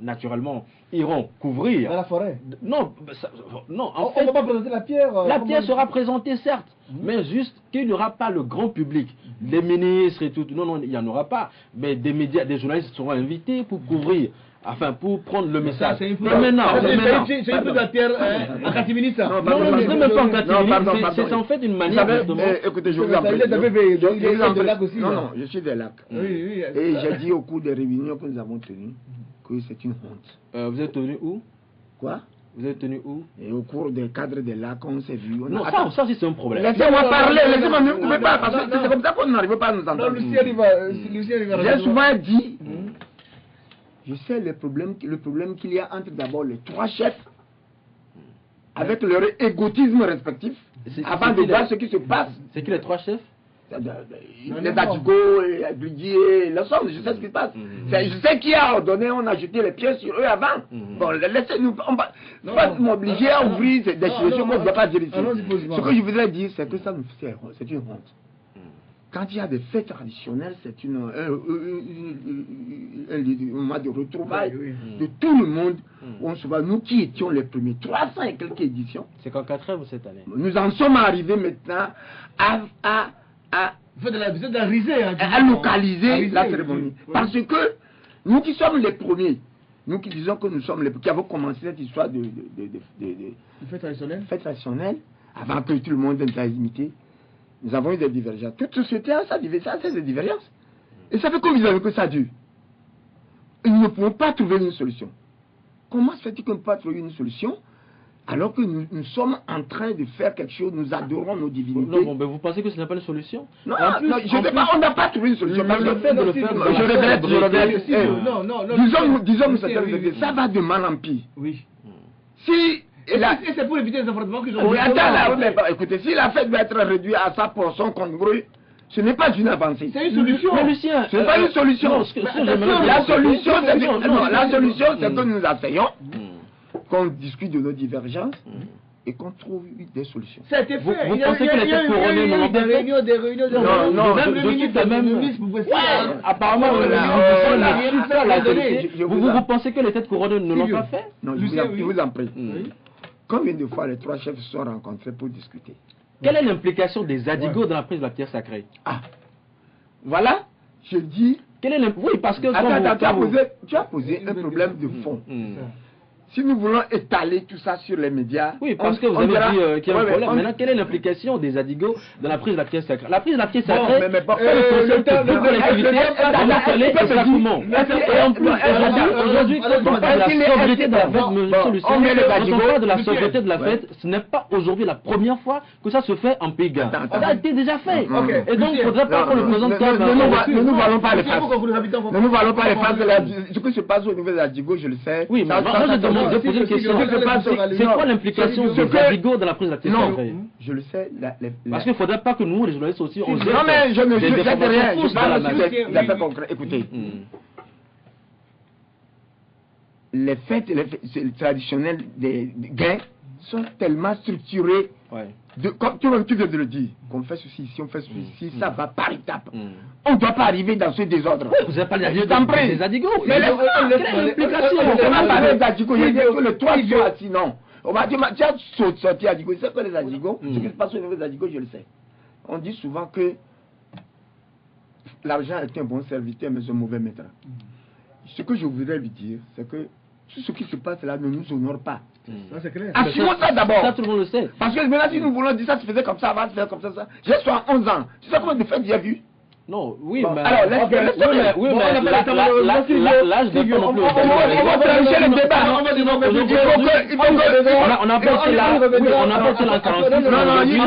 S3: naturellement, iront couvrir.
S2: Dans la forêt.
S3: Non, non. En fait,
S2: on ne va pas présenter la pierre.
S3: La pierre sera présentée, certes, mais juste qu'il n'y aura pas le grand public, les ministres et tout. Non, il n'y en aura pas. Mais des médias, des journalistes seront invités pour couvrir. Enfin, pour prendre le message.
S2: C'est une prise de la pierre en catimini, ça.
S3: Non, je ne sais même pas en catimini. C'est en fait une manière de...
S4: Écoutez, je vous en prie. Non, je suis des lacs. Et j'ai dit au cours des réunions que nous avons tenues que c'est une honte.
S3: Vous êtes tenu où?
S4: Quoi?
S3: Vous êtes tenu où?
S4: Et au cours des cadres des lacs, on s'est vu.
S3: Non, ça aussi c'est un problème.
S4: Laissez-moi parler, laissez-moi, ne coupez pas, parce que c'est comme ça qu'on n'arrive pas à nous entendre.
S2: Non, Lucien, il va.
S4: J'ai souvent dit... Je sais le problème qu'il y a entre d'abord les trois chefs, avec leur égotisme respectif, avant de voir ce qui se passe.
S3: C'est qui les trois chefs?
S4: Les Adjigo, les Agulier, l'ensemble, je sais ce qui se passe. Je sais qui a ordonné, on a jeté les pieds sur eux avant. Bon, laissez-nous, pas m'obliger à ouvrir des situations, moi je ne dois pas dire ici. Ce que je voudrais dire, c'est que ça nous fait, c'est une honte. Quand il y a des fêtes traditionnelles, c'est un moment de retrouvailles de tout le monde. On se voit, nous qui étions les premiers, 300 et quelques éditions.
S3: C'est qu'en 4e cette année.
S4: Nous en sommes arrivés maintenant à localiser la cérémonie. Parce que nous qui sommes les premiers, nous qui disons que nous sommes les premiers, qui avons commencé cette histoire de fête traditionnelle, avant que tout le monde ait imité. Nous avons eu des divergences. Toute société a ses divergences. Et ça fait combien d'années que ça dure? Nous ne pouvons pas trouver une solution. Comment se fait-il qu'on ne peut pas trouver une solution alors que nous sommes en train de faire quelque chose, nous adorons nos divinités?
S3: Non, mais vous pensez que ce n'est pas une solution?
S4: Non, on n'a pas trouvé une solution.
S3: Le fait de le faire...
S4: Disons, ça va de mal en pire.
S2: Oui.
S4: Si...
S2: Et c'est pour éviter les affrontements qu'ils ont.
S4: Oui, écoutez, si la fête doit être réduite à sa portion congrue, ce n'est pas une avancée.
S2: C'est une solution.
S3: Mais Lucien,
S4: ce n'est pas une solution. La solution, c'est que nous asseyons, qu'on discute de nos divergences, et qu'on trouve des solutions.
S2: Ça a été fait.
S3: Vous pensez qu'il a été couronné, non?
S2: Des réunions, des réunions.
S4: Non,
S3: je suis quand même. Apparemment, vous pensez que les têtes couronnées ne l'ont pas fait?
S4: Non, je vous en prie. Combien de fois les trois chefs se sont rencontrés pour discuter?
S3: Quelle est l'implication des Adigo dans la prise de la pierre sacrée?
S4: Ah, voilà, je dis.
S3: Oui, parce que.
S4: Tu as posé un problème de fond. Si nous voulons étaler tout ça sur les médias...
S3: Oui, parce que vous avez dit qu'il y a un problème. Maintenant, quelle est l'implication des Adigo dans la prise de la pièce sacrée? La prise de la pièce sacrée, le concept de collectivité, comment qu'elle est exactement. Et en plus, aujourd'hui, quand on parle de la sobriété de la fête, monsieur Lucien, quand on parle de la sobriété de la fête, ce n'est pas aujourd'hui la première fois que ça se fait en Péga. Ça a été déjà fait. Et donc, il ne faudrait pas qu'on le présente comme...
S4: Ne nous valons pas les faces. Ne nous valons pas les faces. Ce qui se passe au niveau des Adigo, je le sais.
S3: Oui, mais moi, je demande de poser une question. C'est quoi l'implication des Adigo dans la prise de la pièce sacrée?
S4: Je le sais.
S3: Parce qu'il ne faudrait pas que nous, les journalistes aussi, on
S4: non, mais je ne jette rien. Je parle
S3: de
S4: des faits concrets. Écoutez. Les fêtes traditionnelles des gains sont tellement structurées. Comme tu viens de le dire, qu'on fait ceci, si on fait ceci, ça va par étapes. On ne doit pas arriver dans ce désordre.
S3: Vous n'avez pas des Adigo.
S4: Mais l'implication, on va parler d'Adigo. Il y a que les trois sont assis, non. On va dire, tu as sorti Adigo. C'est quoi les Adigo? Ce qui se passe au niveau des Adigo, je le sais. On dit souvent que l'argent est un bon serviteur, mais un mauvais maître. Ce que je voudrais lui dire, c'est que tout ce qui se passe là ne nous honore pas.
S2: Ça, c'est clair.
S4: Assumons ça d'abord.
S3: Ça, tout le monde le sait.
S4: Parce que maintenant, si nous voulons dire ça se faisait comme ça, va se faire comme ça. J'ai 11 ans. Tu sais combien de fêtes j'ai vu?
S3: Non, oui, mais...
S4: Alors,
S3: l'âge n'est pas non plus...
S4: On va trancher le débat.
S3: On n'a pas été là en 46.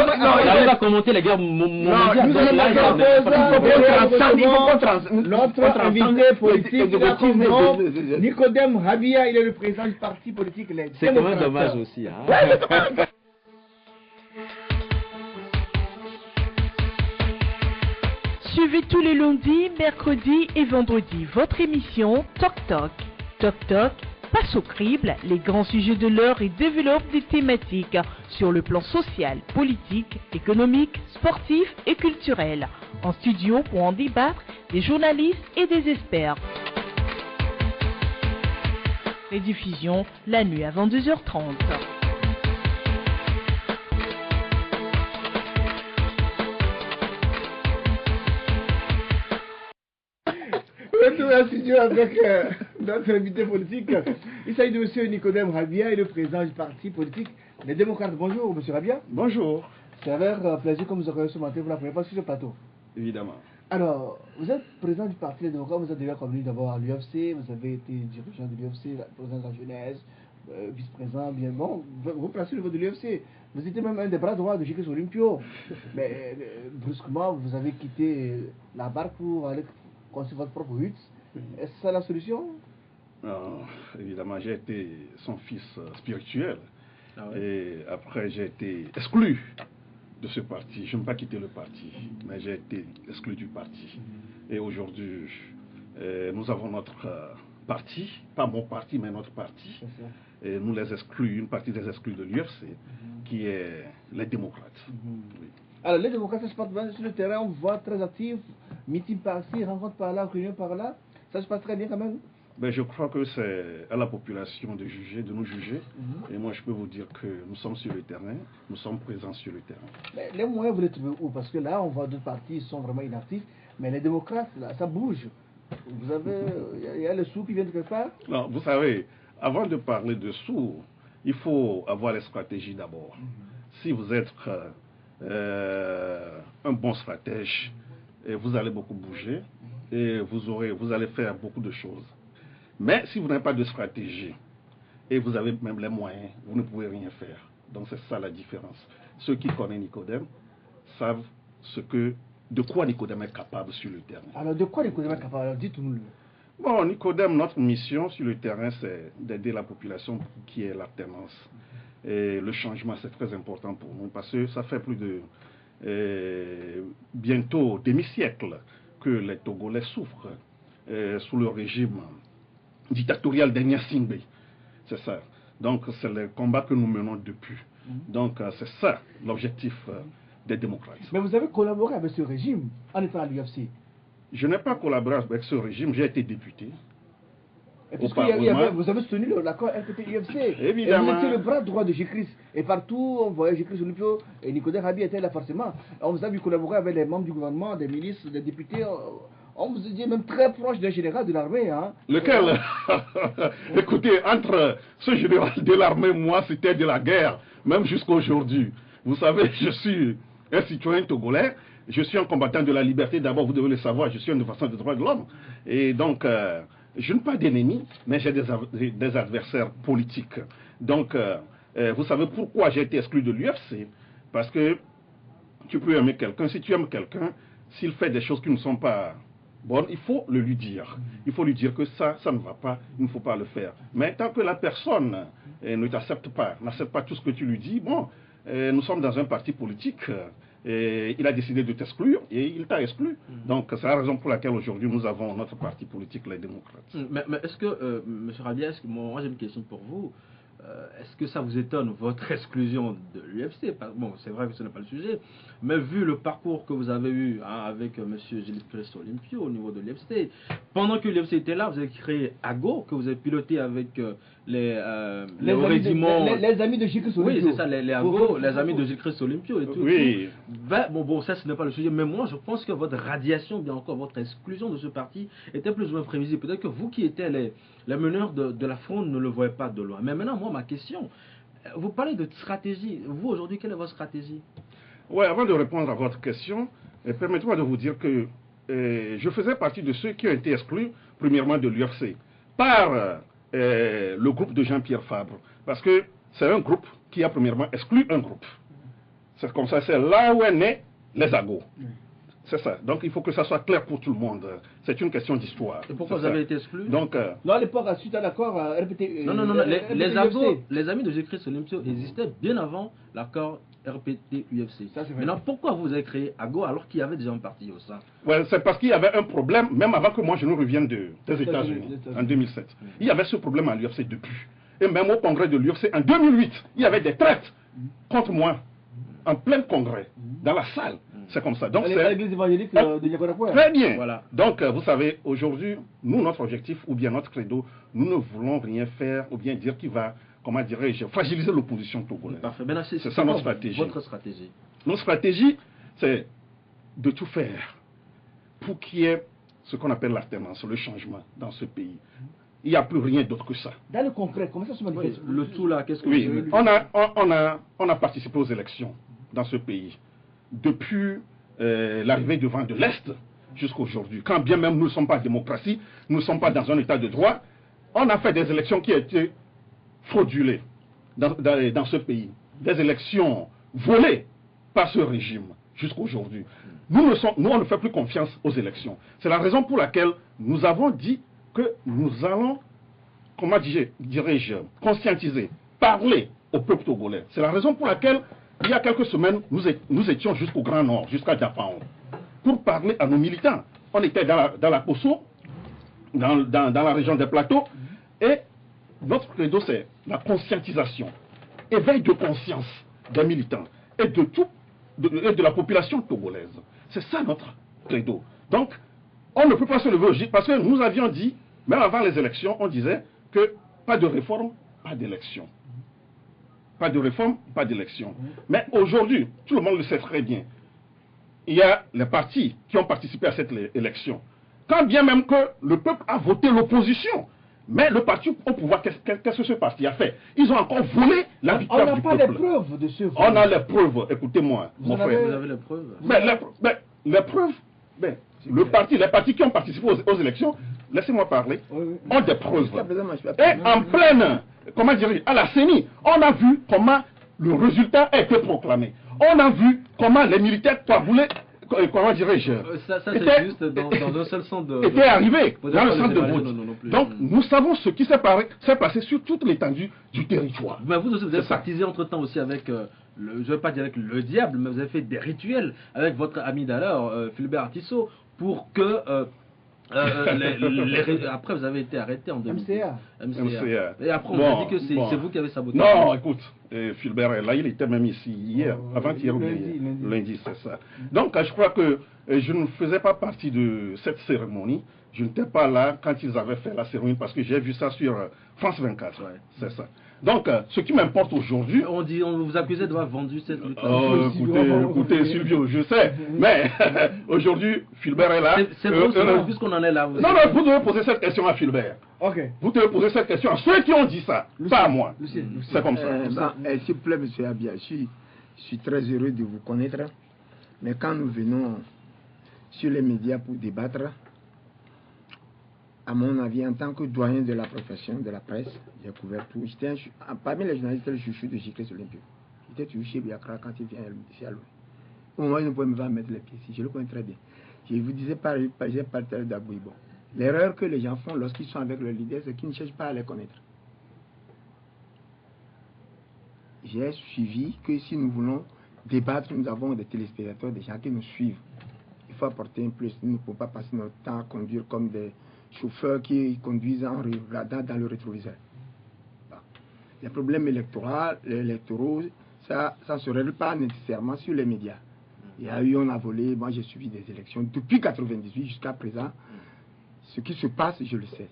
S3: On va commenter les guerres mondiales.
S2: Il faut qu'on transcende. Notre invité politique, Nicodème Habia, il est le président du parti politique Les Démocrates.
S3: C'est quand même dommage aussi.
S1: Suivez tous les lundis, mercredis et vendredis votre émission Toc Toc. Toc Toc passe au crible les grands sujets de l'heure et développe des thématiques sur le plan social, politique, économique, sportif et culturel. En studio pour en débattre des journalistes et des experts. Rediffusion la nuit à 22h30.
S2: Retour à studio avec notre invité politique. Il s'agit de M. Nicodème Habia, et le président du parti politique Les Démocrates. Bonjour, M. Habia.
S5: Bonjour.
S2: C'est avec plaisir que vous accueillez ce matin pour la première fois sur ce plateau.
S5: Évidemment.
S2: Alors, vous êtes président du parti Les Démocrates, vous êtes déjà connu d'abord à l'UFC, vous avez été dirigeant de l'UFC, président de la jeunesse, vice-président, bien bon, vous placez au niveau de l'UFC. Vous étiez même un des bras droits de J.K. Olympio. Mais brusquement, vous avez quitté la barque pour aller construire votre propre hutte. Est-ce ça la solution?
S5: Non, évidemment, j'ai été son fils spirituel. Et après, j'ai été exclu de ce parti. Je n'ai pas quitté le parti, mais j'ai été exclu du parti. Et aujourd'hui, nous avons notre parti, pas mon parti, mais notre parti. Et nous les exclus, une partie des exclus de l'UFC, qui est les démocrates. Oui.
S2: Alors, les démocrates, ça se passe bien sur le terrain, on voit très actifs, meeting par-ci, rencontre par-là, réunion par-là. Ça se passe très bien quand même.
S5: Ben, je crois que c'est à la population de juger, de nous juger. Et moi, je peux vous dire que nous sommes sur le terrain, nous sommes présents sur le terrain.
S2: Mais les moyens, vous les trouvez où? Parce que là, on voit d'autres partis, ils sont vraiment inactifs. Mais les démocrates, là, ça bouge. Vous avez, il y a les sous qui viennent de quelque part?
S5: Non, vous savez, avant de parler de sous, il faut avoir les stratégies d'abord. Si vous êtes un bon stratège, et vous allez beaucoup bouger et vous allez faire beaucoup de choses. Mais si vous n'avez pas de stratégie et vous avez même les moyens, vous ne pouvez rien faire. Donc c'est ça la différence. Ceux qui connaissent Nicodème savent de quoi Nicodème est capable sur le terrain.
S2: Alors de quoi Nicodème est capable? Alors dites-nous-le.
S5: Bon, Nicodème, notre mission sur le terrain, c'est d'aider la population qui est l'alternance. Et le changement, c'est très important pour nous parce que ça fait plus de bientôt demi-siècle que les Togolais souffrent sous le régime dictatorial d'Agnès Singbe. C'est ça. Donc c'est le combat que nous menons depuis. Donc c'est ça l'objectif des démocrates.
S2: Mais vous avez collaboré avec ce régime en étant à l'UFC.
S5: Je n'ai pas collaboré avec ce régime, j'ai été député.
S2: Et parce vous avez soutenu l'accord RPT-UFC.
S5: Évidemment.
S2: Et vous étiez le bras droit de Jécris. Et partout, on voyait Jécris Olympio et Nicodème Rabi étaient là forcément. On vous a vu collaborer avec les membres du gouvernement, des ministres, des députés. On vous a dit même très proche d'un général de l'armée. Hein.
S5: Lequel Écoutez, entre ce général de l'armée et moi, c'était de la guerre, même jusqu'à aujourd'hui. Vous savez, je suis un citoyen togolais, je suis un combattant de la liberté. D'abord, vous devez le savoir, je suis un défenseur des droits de l'homme. Et donc, je n'ai pas d'ennemis, mais j'ai des adversaires politiques. Donc, vous savez pourquoi j'ai été exclu de l'UFC? Parce que tu peux aimer quelqu'un. Si tu aimes quelqu'un, s'il fait des choses qui ne sont pas bonnes, il faut le lui dire. Il faut lui dire que ça ne va pas, il ne faut pas le faire. Mais tant que la personne ne t'accepte pas, n'accepte pas tout ce que tu lui dis, bon, nous sommes dans un parti politique. Et il a décidé de t'exclure et il t'a exclu. Donc c'est la raison pour laquelle aujourd'hui nous avons notre parti politique, les démocrates.
S3: Mais est-ce que, M. Rabia, moi j'ai une question pour vous. Est-ce que ça vous étonne, votre exclusion de l'UFC? Bon, c'est vrai que ce n'est pas le sujet, mais vu le parcours que vous avez eu avec M. Jécris Olympio au niveau de l'UFC, pendant que l'UFC était là, vous avez créé AGO, que vous avez piloté avec les régiments...
S2: Les amis de Jécris Olympio.
S3: Oui, c'est ça, les AGO, les amis de Jécris Olympio et tout.
S5: Oui.
S3: Bon, ça ce n'est pas le sujet, mais moi je pense que votre radiation, bien encore votre exclusion de ce parti était plus ou moins prévisible. Peut-être que vous qui étiez les meneurs de la fronde ne le voyez pas de loin. Mais maintenant, moi, ma question, vous parlez de stratégie. Vous, aujourd'hui, quelle est votre stratégie?
S5: Oui, avant de répondre à votre question, permettez-moi de vous dire que je faisais partie de ceux qui ont été exclus, premièrement, de l'UFC, par le groupe de Jean-Pierre Fabre. Parce que c'est un groupe qui a premièrement exclu un groupe. C'est comme ça, c'est là où est né les AGO. C'est ça. Donc il faut que ça soit clair pour tout le monde. C'est une question d'histoire.
S3: Et pourquoi vous avez été exclu?
S5: Donc,
S2: non, à l'époque, suite à l'accord RPT.
S3: Non. Les amis de Jécris Olympio existaient bien avant l'accord RPT-UFC. Maintenant, pourquoi vous avez créé AGO alors qu'il y avait déjà un parti au sein?
S5: Ouais, c'est parce qu'il y avait un problème, même avant que moi je ne revienne des États-Unis, en 2007. Il y avait ce problème à l'UFC depuis. Et même au congrès de l'UFC en 2008, il y avait des traites contre moi, en plein congrès, dans la salle. C'est comme ça. Donc c'est
S2: l'église évangélique de Nicaragua.
S5: Très bien.
S3: Voilà.
S5: Donc vous savez, aujourd'hui, nous, notre objectif, ou bien notre credo, nous ne voulons rien faire, ou bien dire qu'il va, comment dirais-je, fragiliser l'opposition togolaise.
S3: Parfait.
S5: C'est ça notre stratégie.
S3: Votre stratégie?
S5: Notre stratégie, c'est de tout faire pour qu'il y ait ce qu'on appelle l'alternance, le changement dans ce pays. Il n'y a plus rien d'autre que ça.
S2: Dans le concret, comment ça se manifeste?
S3: Le tout là, qu'est-ce que
S5: oui, on a participé aux élections dans ce pays depuis l'arrivée du vent de l'Est jusqu'à aujourd'hui. Quand bien même nous ne sommes pas en démocratie, nous ne sommes pas dans un état de droit, on a fait des élections qui ont été fraudulées dans ce pays. Des élections volées par ce régime jusqu'à aujourd'hui. Nous, on ne fait plus confiance aux élections. C'est la raison pour laquelle nous avons dit que nous allons, comment dirais-je, conscientiser, parler au peuple togolais. C'est la raison pour laquelle il y a quelques semaines, nous étions jusqu'au Grand Nord, jusqu'à Diapaon, pour parler à nos militants. On était dans la Posso, dans la région des plateaux, et notre credo, c'est la conscientisation, éveil de conscience des militants et de la population togolaise. C'est ça notre credo. Donc, on ne peut pas se lever au gîte, parce que nous avions dit, même avant les élections, on disait que pas de réforme, pas d'élection. Pas de réforme, pas d'élection. Mais aujourd'hui, tout le monde le sait très bien, il y a les partis qui ont participé à cette élection. Quand bien même que le peuple a voté l'opposition, mais le parti au pouvoir, qu'est-ce que ce parti a fait? Ils ont encore volé la victoire du peuple.
S2: On n'a pas les preuves de ce vote.
S5: On a les preuves, écoutez-moi, mon frère.
S3: Vous avez les preuves?
S5: Les preuves, les partis qui ont participé aux élections, laissez-moi parler, ont des preuves. Et en pleine, comment dire, à la CENI, on a vu comment le résultat a été proclamé. On a vu comment les militaires voulaient, comment dirais-je,
S3: ça c'est juste dans un seul sens de...
S5: étaient arrivés dans le centre de vote. Donc nous savons ce qui s'est passé sur toute l'étendue du territoire.
S3: Mais vous aussi, vous avez partisé entre-temps aussi avec, je ne vais pas dire avec le diable, mais vous avez fait des rituels avec votre ami d'alors, Philbert Artissot, pour que Après, vous avez été arrêté en 2010.
S2: MCA.
S3: Et après, on a dit que c'est vous qui avez saboté.
S5: Non, écoute, Fulbert est là, il était même ici hier, avant-hier, lundi, c'est ça. Donc, je crois que je ne faisais pas partie de cette cérémonie. Je n'étais pas là quand ils avaient fait la cérémonie parce que j'ai vu ça sur France 24. Ouais. C'est ça. Donc, ce qui m'importe aujourd'hui...
S3: On vous accusait d'avoir vendu cette lutte.
S5: Écoutez, Silvio, je sais. Mais aujourd'hui, Fulbert est là.
S3: C'est bon, puisqu'on en est là.
S5: Non, vous devez poser cette question à Fulbert.
S2: Okay.
S5: Vous devez poser cette question à ceux qui ont dit ça, pas à moi. C'est comme ça.
S4: S'il vous plaît, M. Abia, je suis très heureux de vous connaître. Mais quand nous venons sur les médias pour débattre, à mon avis, en tant que doyen de la profession, de la presse, j'ai couvert tout. Parmi les journalistes, le chouchou de Giclès Olympio. J'étais toujours chez Biakra quand il vient ici à l'eau. Au moment où il ne pouvait me mettre les pieds ici, je le connais très bien. Je vous disais, j'ai parlé d'Abouibo. L'erreur que les gens font lorsqu'ils sont avec le leader, c'est qu'ils ne cherchent pas à les connaître. J'ai suivi que si nous voulons débattre, nous avons des téléspectateurs, des gens qui nous suivent. Il faut apporter un plus. Nous ne pouvons pas passer notre temps à conduire comme des chauffeurs qui conduisent en regardant dans le rétroviseur. Bon. Les problèmes électoraux, ça ne se règle pas nécessairement sur les médias. Il y a eu, on a volé, moi j'ai suivi des élections depuis 1998 jusqu'à présent. Ce qui se passe, je le sais.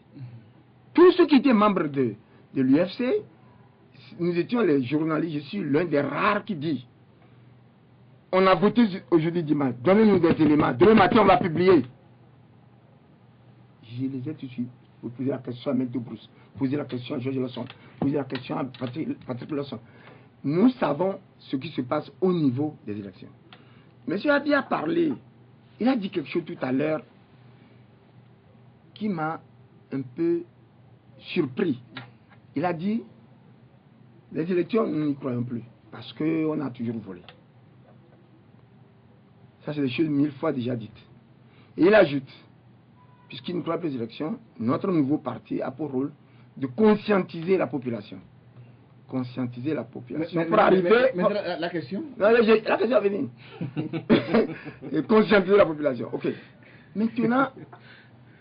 S4: Tous ceux qui étaient membres de l'UFC, nous étions les journalistes, je suis l'un des rares qui dit on a voté aujourd'hui dimanche, donnez-nous des éléments, demain matin on va publier. Je les ai tout de suite. Vous posez la question à Maître Bruce, posez la question à Georges Lawson, posez la question à Patrick Lawson. Nous savons ce qui se passe au niveau des élections. Monsieur Abia a parlé, il a dit quelque chose tout à l'heure qui m'a un peu surpris. Il a dit, les élections, nous n'y croyons plus, parce qu'on a toujours volé. Ça, c'est des choses 1000 fois déjà dites. Et il ajoute, puisqu'il ne croit plus aux élections, notre nouveau parti a pour rôle de conscientiser la population. Conscientiser la population. Pour arriver...
S2: La question
S4: non, la question est venue. Et conscientiser la population. Ok. Maintenant,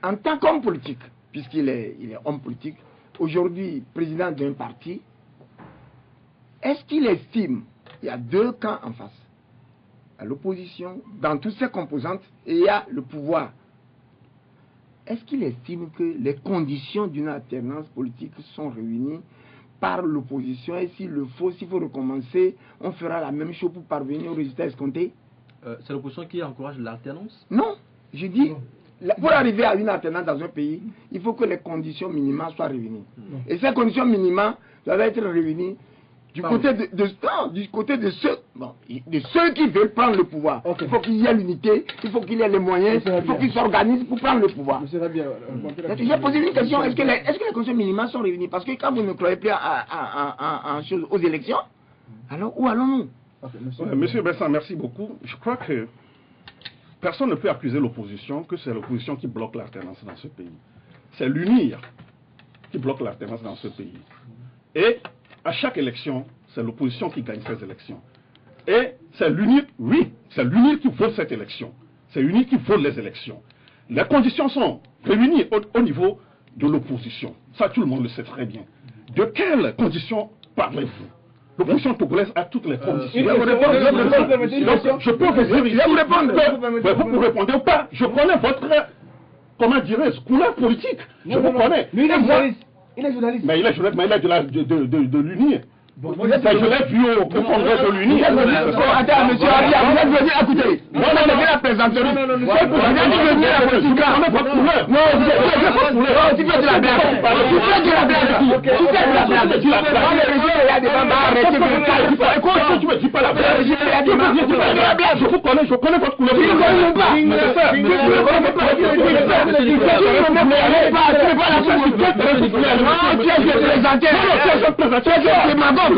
S4: en tant qu'homme politique, puisqu'il est homme politique, aujourd'hui président d'un parti, est-ce qu'il estime, il y a deux camps en face, à l'opposition, dans toutes ses composantes, et il y a le pouvoir. Est-ce qu'il estime que les conditions d'une alternance politique sont réunies par l'opposition, et s'il le faut, s'il faut recommencer, on fera la même chose pour parvenir au résultat escompté?
S3: C'est l'opposition qui encourage l'alternance?
S4: Non, je dis, pour arriver à une alternance dans un pays, il faut que les conditions minimales soient réunies. Et ces conditions minimales doivent être réunies du côté de ceux qui veulent prendre le pouvoir. Okay. Il faut qu'il y ait l'unité, il faut qu'il y ait les moyens, il faut qu'ils s'organisent pour prendre le pouvoir. J'ai posé une question, est-ce que les conditions minimales sont réunies? Parce que quand vous ne croyez plus aux élections, alors où allons-nous?
S5: Monsieur Besson, merci beaucoup. Je crois que personne ne peut accuser l'opposition que c'est l'opposition qui bloque l'alternance dans ce pays. C'est l'UNIR qui bloque l'alternance dans ce pays. Et à chaque élection, c'est l'opposition qui gagne ces élections. Et c'est l'UNIR, oui, c'est l'UNIR qui vole cette élection. C'est l'UNIR qui vole les élections. Les conditions sont réunies au niveau de l'opposition. Ça, tout le monde le sait très bien. De quelles conditions parlez-vous? L'opposition togolaise a toutes les conditions. Je peux vous dire ici, vous pouvez répondre ou pas. Je connais votre, comment dirais-je, couleur politique. Je vous connais.
S2: Il est journaliste.
S5: Mais il est journaliste, mais il est de l'UNIR. Je l'ai vu au congrès de l'UNIR.
S4: Attends, monsieur Abia, vous êtes venu, écoutez. Non, la présenterie. Vous êtes venu à la politique. Non, tu fais de la blague. Tu fais de la blague. Tu fais de la blague. Dans les régions, il y a des gens à arrêter.
S5: Écoute, tu me dis pas la blague. Je vous connais, je connais votre couleur.
S4: Tu ne connais pas. Tu ne connais pas. Tu ne pas la politique. Non, tu es présenté. Tu es démagogue.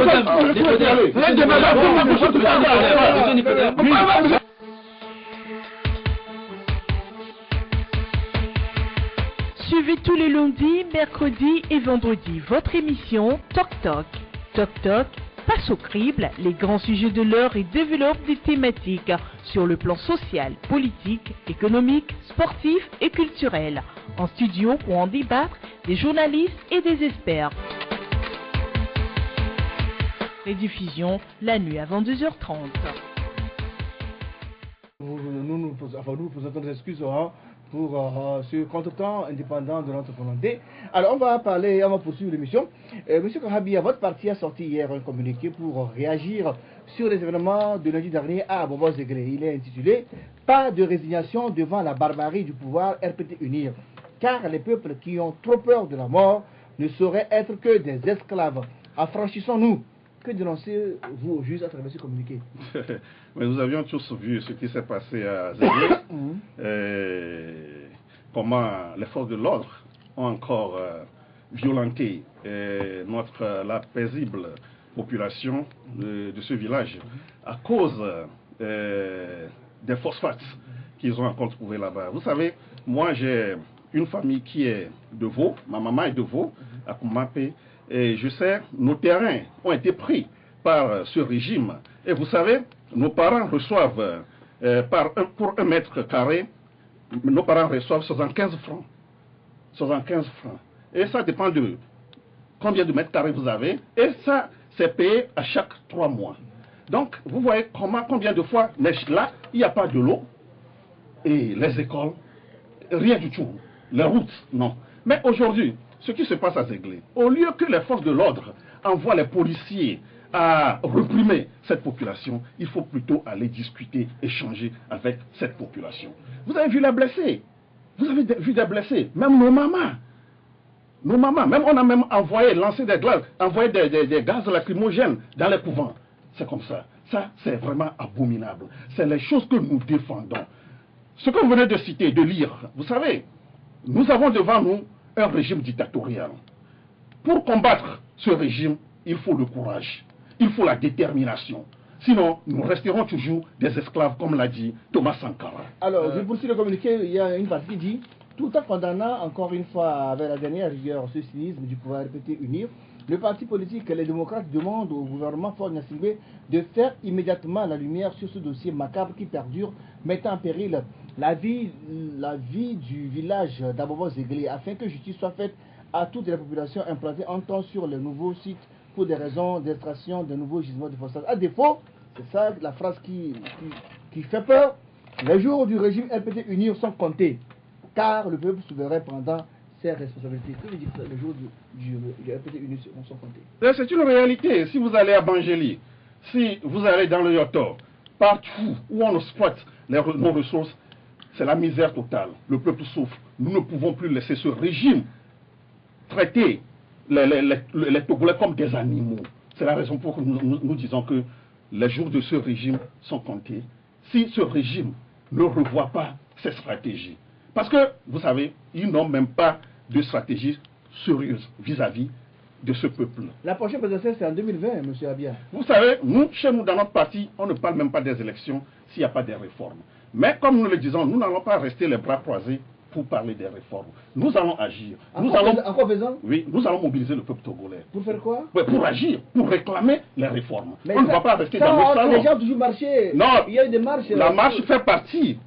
S1: Suivez tous les lundis, mercredis et vendredis votre émission Toc Toc. Toc Toc, passe au crible les grands sujets de l'heure et développe des thématiques sur le plan social, politique, économique, sportif et culturel. En studio pour en débattre, des journalistes et des experts. Rediffusion la nuit avant 2h30.
S2: Nous présentons des excuses pour ce contretemps indépendant de notre volonté. Alors on va poursuivre l'émission. Monsieur Kahabia, votre parti a sorti hier un communiqué pour réagir sur les événements de lundi dernier à Bobo-Zeglé. Il est intitulé « Pas de résignation devant la barbarie du pouvoir RPT Unir, car les peuples qui ont trop peur de la mort ne sauraient être que des esclaves. Affranchissons-nous ». Que dénoncez-vous au juge à travers ce communiqué?
S5: Mais nous avions tous vu ce qui s'est passé à Zégué, comment les forces de l'ordre ont encore violenté la paisible population de ce village à cause des phosphates qu'ils ont encore trouvés là-bas. Vous savez, moi j'ai une famille qui est de Vaud, ma maman est de Vaud, à Koumapé. Et je sais, nos terrains ont été pris par ce régime. Et vous savez, nos parents reçoivent, pour 1 mètre carré, nos parents reçoivent 75 francs. 75 francs. Et ça dépend de combien de mètres carrés vous avez. Et ça, c'est payé à chaque 3 mois. Donc, vous voyez combien de fois, là, il n'y a pas de l'eau. Et les écoles, rien du tout. Les routes, non. Mais aujourd'hui, ce qui se passe à Zéglé, au lieu que les forces de l'ordre envoient les policiers à réprimer cette population, il faut plutôt aller discuter, échanger avec cette population. Vous avez vu les blessés, vous avez vu des blessés, même nos mamans, même on a même lancé des glaces, envoyé des gaz lacrymogènes dans les couvents. C'est comme ça. Ça, c'est vraiment abominable. C'est les choses que nous défendons. Ce que vous venez de citer, de lire, vous savez, nous avons devant nous un régime dictatorial. Pour combattre ce régime, il faut le courage, il faut la détermination. Sinon, nous resterons toujours des esclaves, comme l'a dit Thomas Sankara.
S2: Alors, je poursuis le communiqué, il y a une partie qui dit « Tout en condamnant encore une fois avec la dernière rigueur ce cynisme du pouvoir RPT Unir, le parti politique et les démocrates demandent au gouvernement Faure Gnassingbé de faire immédiatement la lumière sur ce dossier macabre qui perdure, mettant en péril la vie du village d'Abobo-Zeglé, afin que justice soit faite à toutes les populations implantées en temps sur les nouveaux sites pour des raisons d'extraction de nouveaux gisements de phosphate. À défaut, c'est ça la phrase qui fait peur, les jours du régime RPT Unir sont comptés, car le peuple souverain prendra ses responsabilités. Que veut dire ça, les jours du RPT Unir sont comptés?
S5: C'est une réalité. Si vous allez à Bangéli, si vous allez dans le Yoto, partout où on exploite nos ressources, c'est la misère totale. Le peuple souffre. Nous ne pouvons plus laisser ce régime traiter les Togolais comme des animaux. C'est la raison pour laquelle nous disons que les jours de ce régime sont comptés. Si ce régime ne revoit pas ses stratégies. Parce que, vous savez, ils n'ont même pas de stratégie sérieuse vis-à-vis de ce peuple.
S2: La prochaine présidentielle, c'est en 2020, M. Abia.
S5: Vous savez, nous, chez nous, dans notre parti, on ne parle même pas des élections s'il n'y a pas de réformes. Mais comme nous le disons, nous n'allons pas rester les bras croisés pour parler des réformes. Nous allons agir.
S2: Encore faisant?
S5: Oui, nous allons mobiliser le peuple togolais.
S2: Pour faire quoi?
S5: Oui, pour agir, pour réclamer les réformes.
S2: Mais
S5: on ne va pas rester dans le salon.
S2: Les gens ont toujours marché.
S5: Non,
S2: il y a eu des marches.
S5: La marche fait partie.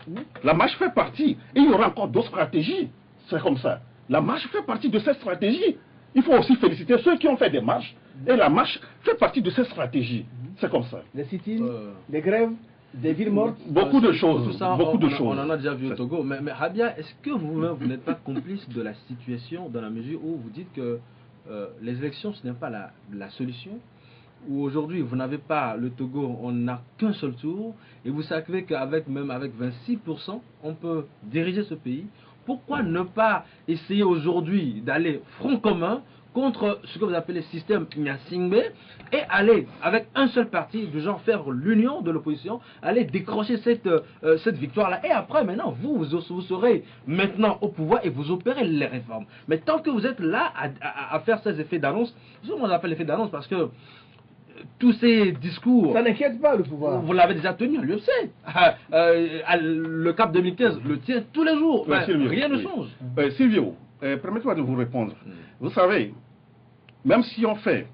S5: La marche fait partie. Et il y aura encore d'autres stratégies. C'est comme ça. La marche fait partie de cette stratégie. Il faut aussi féliciter ceux qui ont fait des marches. Et la marche fait partie de cette stratégie. C'est comme ça.
S2: Des sit-ins, des grèves, des villes mortes.
S5: Beaucoup de choses.
S3: Tout ça,
S5: beaucoup de choses.
S3: On en a déjà vu au Togo. Mais Habia, est-ce que vous-même, vous n'êtes pas complice de la situation dans la mesure où vous dites que les élections, ce n'est pas la solution? Où aujourd'hui, vous n'avez pas le Togo, on n'a qu'un seul tour. Et vous savez qu'avec même avec 26%, on peut diriger ce pays. Pourquoi ne pas essayer aujourd'hui d'aller front commun contre ce que vous appelez le système Gnassingbé et aller avec un seul parti, du genre faire l'union de l'opposition, aller décrocher cette victoire-là. Et après, maintenant, vous serez maintenant au pouvoir et vous opérez les réformes. Mais tant que vous êtes là à faire ces effets d'annonce, ce qu'on appelle effet d'annonce parce que tous ces discours...
S2: Ça n'inquiète pas le pouvoir.
S3: Vous l'avez déjà tenu, le sait. Le CAP 2015 le tient tous les jours.
S5: Ouais, Sylvio,
S3: rien ne change.
S5: Sylvio, permettez-moi de vous répondre. Vous savez, même si on fait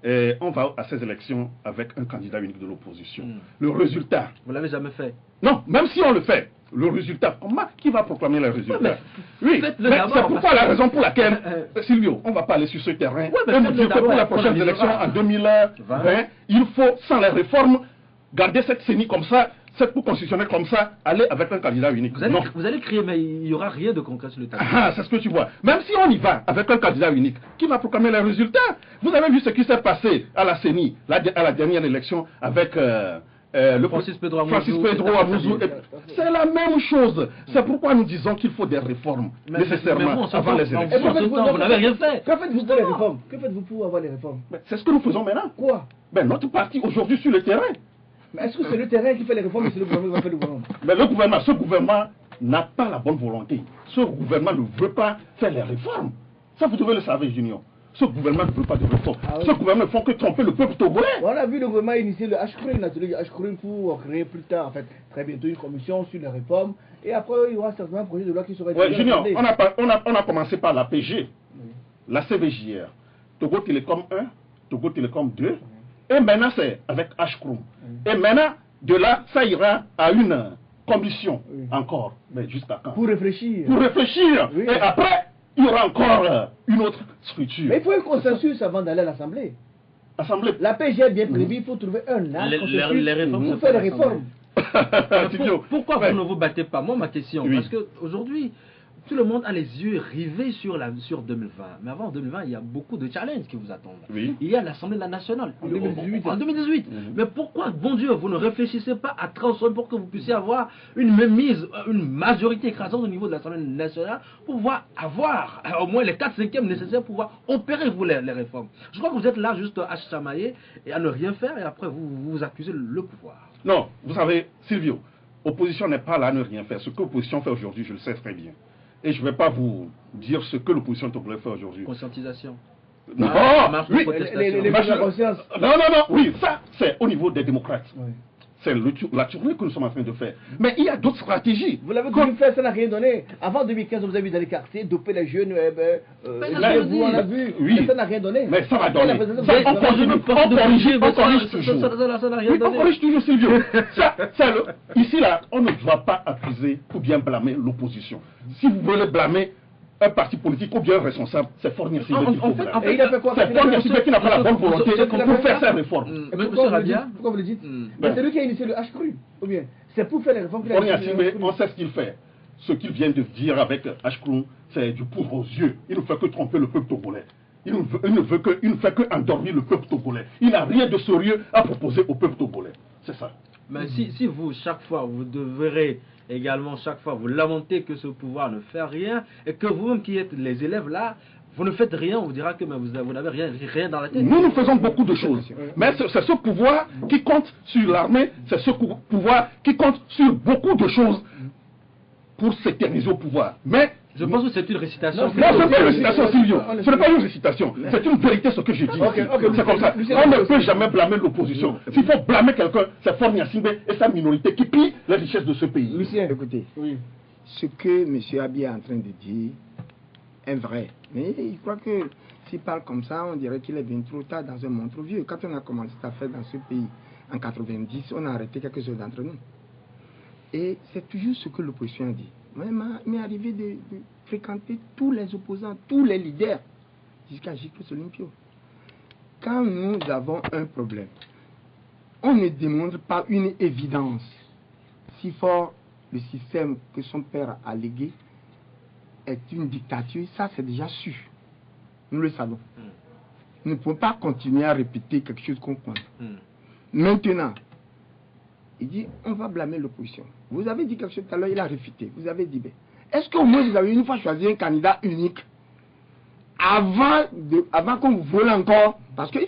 S5: on va à ces élections avec un candidat unique de l'opposition. Le résultat...
S3: Vous l'avez jamais fait?
S5: Non, même si on le fait, le résultat, comment, qui va proclamer le résultat? Oui, mais c'est pourquoi la raison pour laquelle, Silvio, on va pas aller sur ce terrain et nous dire que pour les prochaines élections en 2020, il faut, sans les réformes, garder cette CENI comme ça, cette cour constitutionnelle comme ça, aller avec un candidat unique.
S3: Vous allez crier, mais il n'y aura rien de concret sur le terrain.
S5: Ah, c'est ce que tu vois. Même si on y va avec un candidat unique, qui va proclamer les résultats? Vous avez vu ce qui s'est passé à la CENI, à la dernière élection, avec le
S3: Francis Pedro
S5: Amouzou. C'est la même chose. C'est pourquoi nous disons qu'il faut des réformes nécessairement avant les élections.
S3: Vous n'avez rien fait.
S2: Que faites-vous pour les réformes? Que faites-vous pour avoir les réformes?
S5: C'est ce que nous faisons maintenant.
S2: Quoi?
S5: Notre parti aujourd'hui sur le terrain.
S2: Mais est-ce que c'est le terrain qui fait les réformes ou c'est le gouvernement qui va faire le gouvernement?
S5: Mais ce gouvernement n'a pas la bonne volonté. Ce gouvernement ne veut pas faire les réformes. Ça, vous devez le savoir, Junior. Ce gouvernement ne veut pas de réforme. Ce gouvernement ne fait que tromper le peuple togolais.
S2: On a vu le gouvernement initier le H-Krim pour créer plus tard, en fait, très bientôt une commission sur les réformes. Et après, il y aura certainement un projet de loi qui sera...
S5: Oui, Junior, on a commencé par la PG, la CVJR, Togo Télécom 1, Togo Télécom 2, et maintenant c'est avec H-Krim. Et maintenant, de là, ça ira à une commission encore. Mais jusqu'à quand?
S2: Pour réfléchir.
S5: Pour réfléchir. Oui. Et après, il y aura encore une autre structure.
S2: Mais il faut un consensus avant d'aller à l'Assemblée. La PG est bien prévue, il faut trouver un acte pour faire les réformes.
S3: Pourquoi vous ne vous battez pas? Moi, ma question, parce qu'aujourd'hui, tout le monde a les yeux rivés sur 2020. Mais avant 2020, il y a beaucoup de challenges qui vous attendent.
S5: Oui.
S3: Il y a l'Assemblée nationale en 2018. Mais pourquoi, bon Dieu, vous ne réfléchissez pas à transformer pour que vous puissiez avoir une mainmise, une majorité écrasante au niveau de l'Assemblée nationale pour pouvoir avoir au moins les 4/5e nécessaires pour pouvoir opérer vous les réformes? Je crois que vous êtes là juste à chamailler et à ne rien faire et après vous accusez le pouvoir.
S5: Non, vous savez, Silvio, opposition n'est pas là à ne rien faire. Ce que l'opposition fait aujourd'hui, je le sais très bien. Et je ne vais pas vous dire ce que l'opposition togolaise fait aujourd'hui.
S3: Conscientisation.
S5: Non, oui, oui, ça, c'est au niveau des démocrates. Oui. C'est la tournée que nous sommes en train de faire. Mais il y a d'autres stratégies.
S2: Vous l'avez toujours fait, ça n'a rien donné. Avant 2015, vous avez vu dans les quartiers, doper les jeunes, on a vu, mais ça n'a rien donné.
S5: Mais ça va donner. On corrige toujours. Ça n'a rien donné. On corrige toujours, Silvio. Ici, là, on ne doit pas accuser ou bien blâmer l'opposition. Si vous voulez blâmer un parti politique ou bien un responsable, c'est Fornia Sibé qu'il faut blâmer. C'est Fornia Sibé qui n'a pas la bonne volonté pour faire sa réforme.
S2: Pourquoi vous le dites? C'est lui qui a initié le H-Cru. Ou bien, c'est pour faire les réformes qu'il a
S5: initié. Fornia Sibé, on sait ce qu'il fait. Ce qu'il vient de dire avec H-Cru, c'est du poudre aux yeux. Il ne fait que tromper le peuple togolais. Il ne fait que endormir le peuple togolais. Il n'a rien de sérieux à proposer au peuple togolais. C'est ça.
S3: Mais si vous, chaque fois, vous devrez également, chaque fois, vous lamentez que ce pouvoir ne fait rien, et que vous-même qui êtes les élèves là, vous ne faites rien, on vous dira que vous n'avez rien dans la tête.
S5: Nous faisons beaucoup de choses. Mais c'est ce pouvoir qui compte sur l'armée, c'est ce pouvoir qui compte sur beaucoup de choses pour s'éterniser au pouvoir. Mais
S3: je pense que c'est une récitation.
S5: Non, ce n'est pas une récitation, Silvio. Ce n'est pas une récitation. C'est une vérité ce que je dis. C'est comme ça. On ne peut jamais blâmer l'opposition. S'il faut blâmer quelqu'un, c'est Fornia Sibé et sa minorité qui pille les richesses de ce pays.
S4: Lucien, écoutez, ce que M. Abiy est en train de dire est vrai. Mais il croit que s'il parle comme ça, on dirait qu'il est bien trop tard dans un monde trop vieux. Quand on a commencé à faire dans ce pays en 90, on a arrêté quelques-uns d'entre nous. Et c'est toujours ce que l'opposition a dit. Moi, il m'est arrivé de fréquenter tous les opposants, tous les leaders, jusqu'à Gilles Olympio. Quand nous avons un problème, on ne démontre pas une évidence. Si fort le système que son père a légué est une dictature, ça c'est déjà sûr. Nous le savons. Nous ne pouvons pas continuer à répéter quelque chose qu'on connaît. Maintenant, il dit, on va blâmer l'opposition. Vous avez dit quelque chose tout à l'heure, il a réfuté. Vous avez dit, est-ce qu'au moins vous avez une fois choisi un candidat unique avant qu'on vous vole encore? Parce que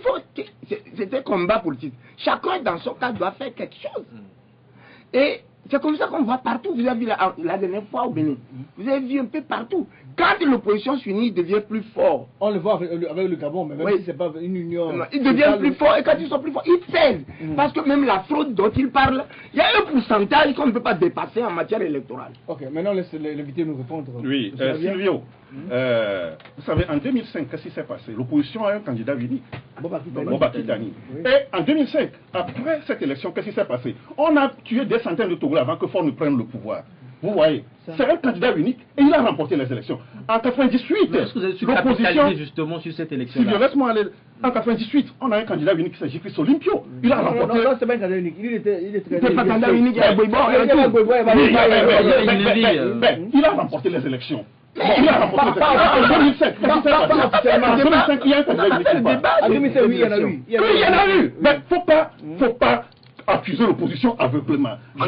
S4: c'était un combat politique. Chacun dans son cas doit faire quelque chose. Et c'est comme ça qu'on voit partout. Vous avez vu la dernière fois au Bénin. Vous avez vu un peu partout. Quand l'opposition s'unit, il devient plus fort.
S2: On le voit avec le Gabon, mais même si ce n'est pas une union...
S4: Non, il devient plus fort, et quand ils sont plus forts, ils pèsent. Parce que même la fraude dont ils parlent, il y a un pourcentage qu'on ne peut pas dépasser en matière électorale.
S2: Ok, maintenant laissez l'invité nous répondre.
S5: Oui, Silvio, Vous savez, en 2005, qu'est-ce qui s'est passé? L'opposition a un candidat unique, Boba Kitani.
S2: Oui.
S5: Et en 2005, après cette élection, qu'est-ce qui s'est passé? On a tué des centaines de Togolais avant que Ford ne prenne le pouvoir. Vous voyez, c'est un candidat unique et il a remporté les élections. En 98,
S3: est-ce que vous avez su capitaliser justement sur cette élection-là?
S5: Laisse-moi aller. En 98, on a un candidat unique qui s'agit Christ Olympio. Il a remporté.
S2: Non, c'est pas un candidat unique. Il est très.
S4: C'est pas candidat unique, il y a Boibo,
S5: il a remporté les élections. Il a remporté les élections. En 2005, en 2005, il y a un candidat unique.
S2: En 2005, oui, il y en a eu.
S5: Oui, il y en a eu. Mais faut pas accuser l'opposition aveuglément. En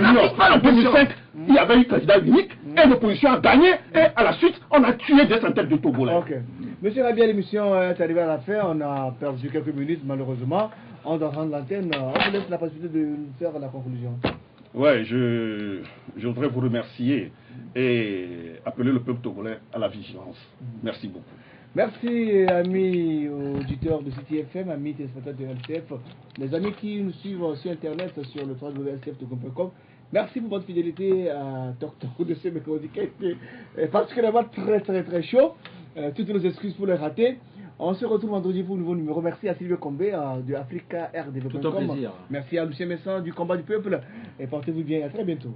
S5: 2005, il y avait eu candidat unique et l'opposition a gagné et à la suite, on a tué des centaines de Togolais.
S2: Ok. Monsieur Rabia, l'émission est arrivée à la fin. On a perdu quelques minutes malheureusement. On doit rendre l'antenne. On vous laisse la possibilité de faire la conclusion.
S5: Ouais, je voudrais vous remercier et appeler le peuple togolais à la vigilance. Merci beaucoup.
S2: Merci, amis auditeurs de City FM, amis téléspectateurs de LCF, les amis qui nous suivent sur Internet, sur le www.lcf.com. Merci pour votre fidélité à Tok Tok de ce mercredi qui a été particulièrement très chaud. Toutes nos excuses pour le rater. On se retrouve vendredi pour un nouveau numéro. Merci à Sylvie Combé de AfricaRDV.com.
S3: Tout un plaisir.
S2: Merci à Lucien Messin du Combat du Peuple. Et portez-vous bien. À très bientôt.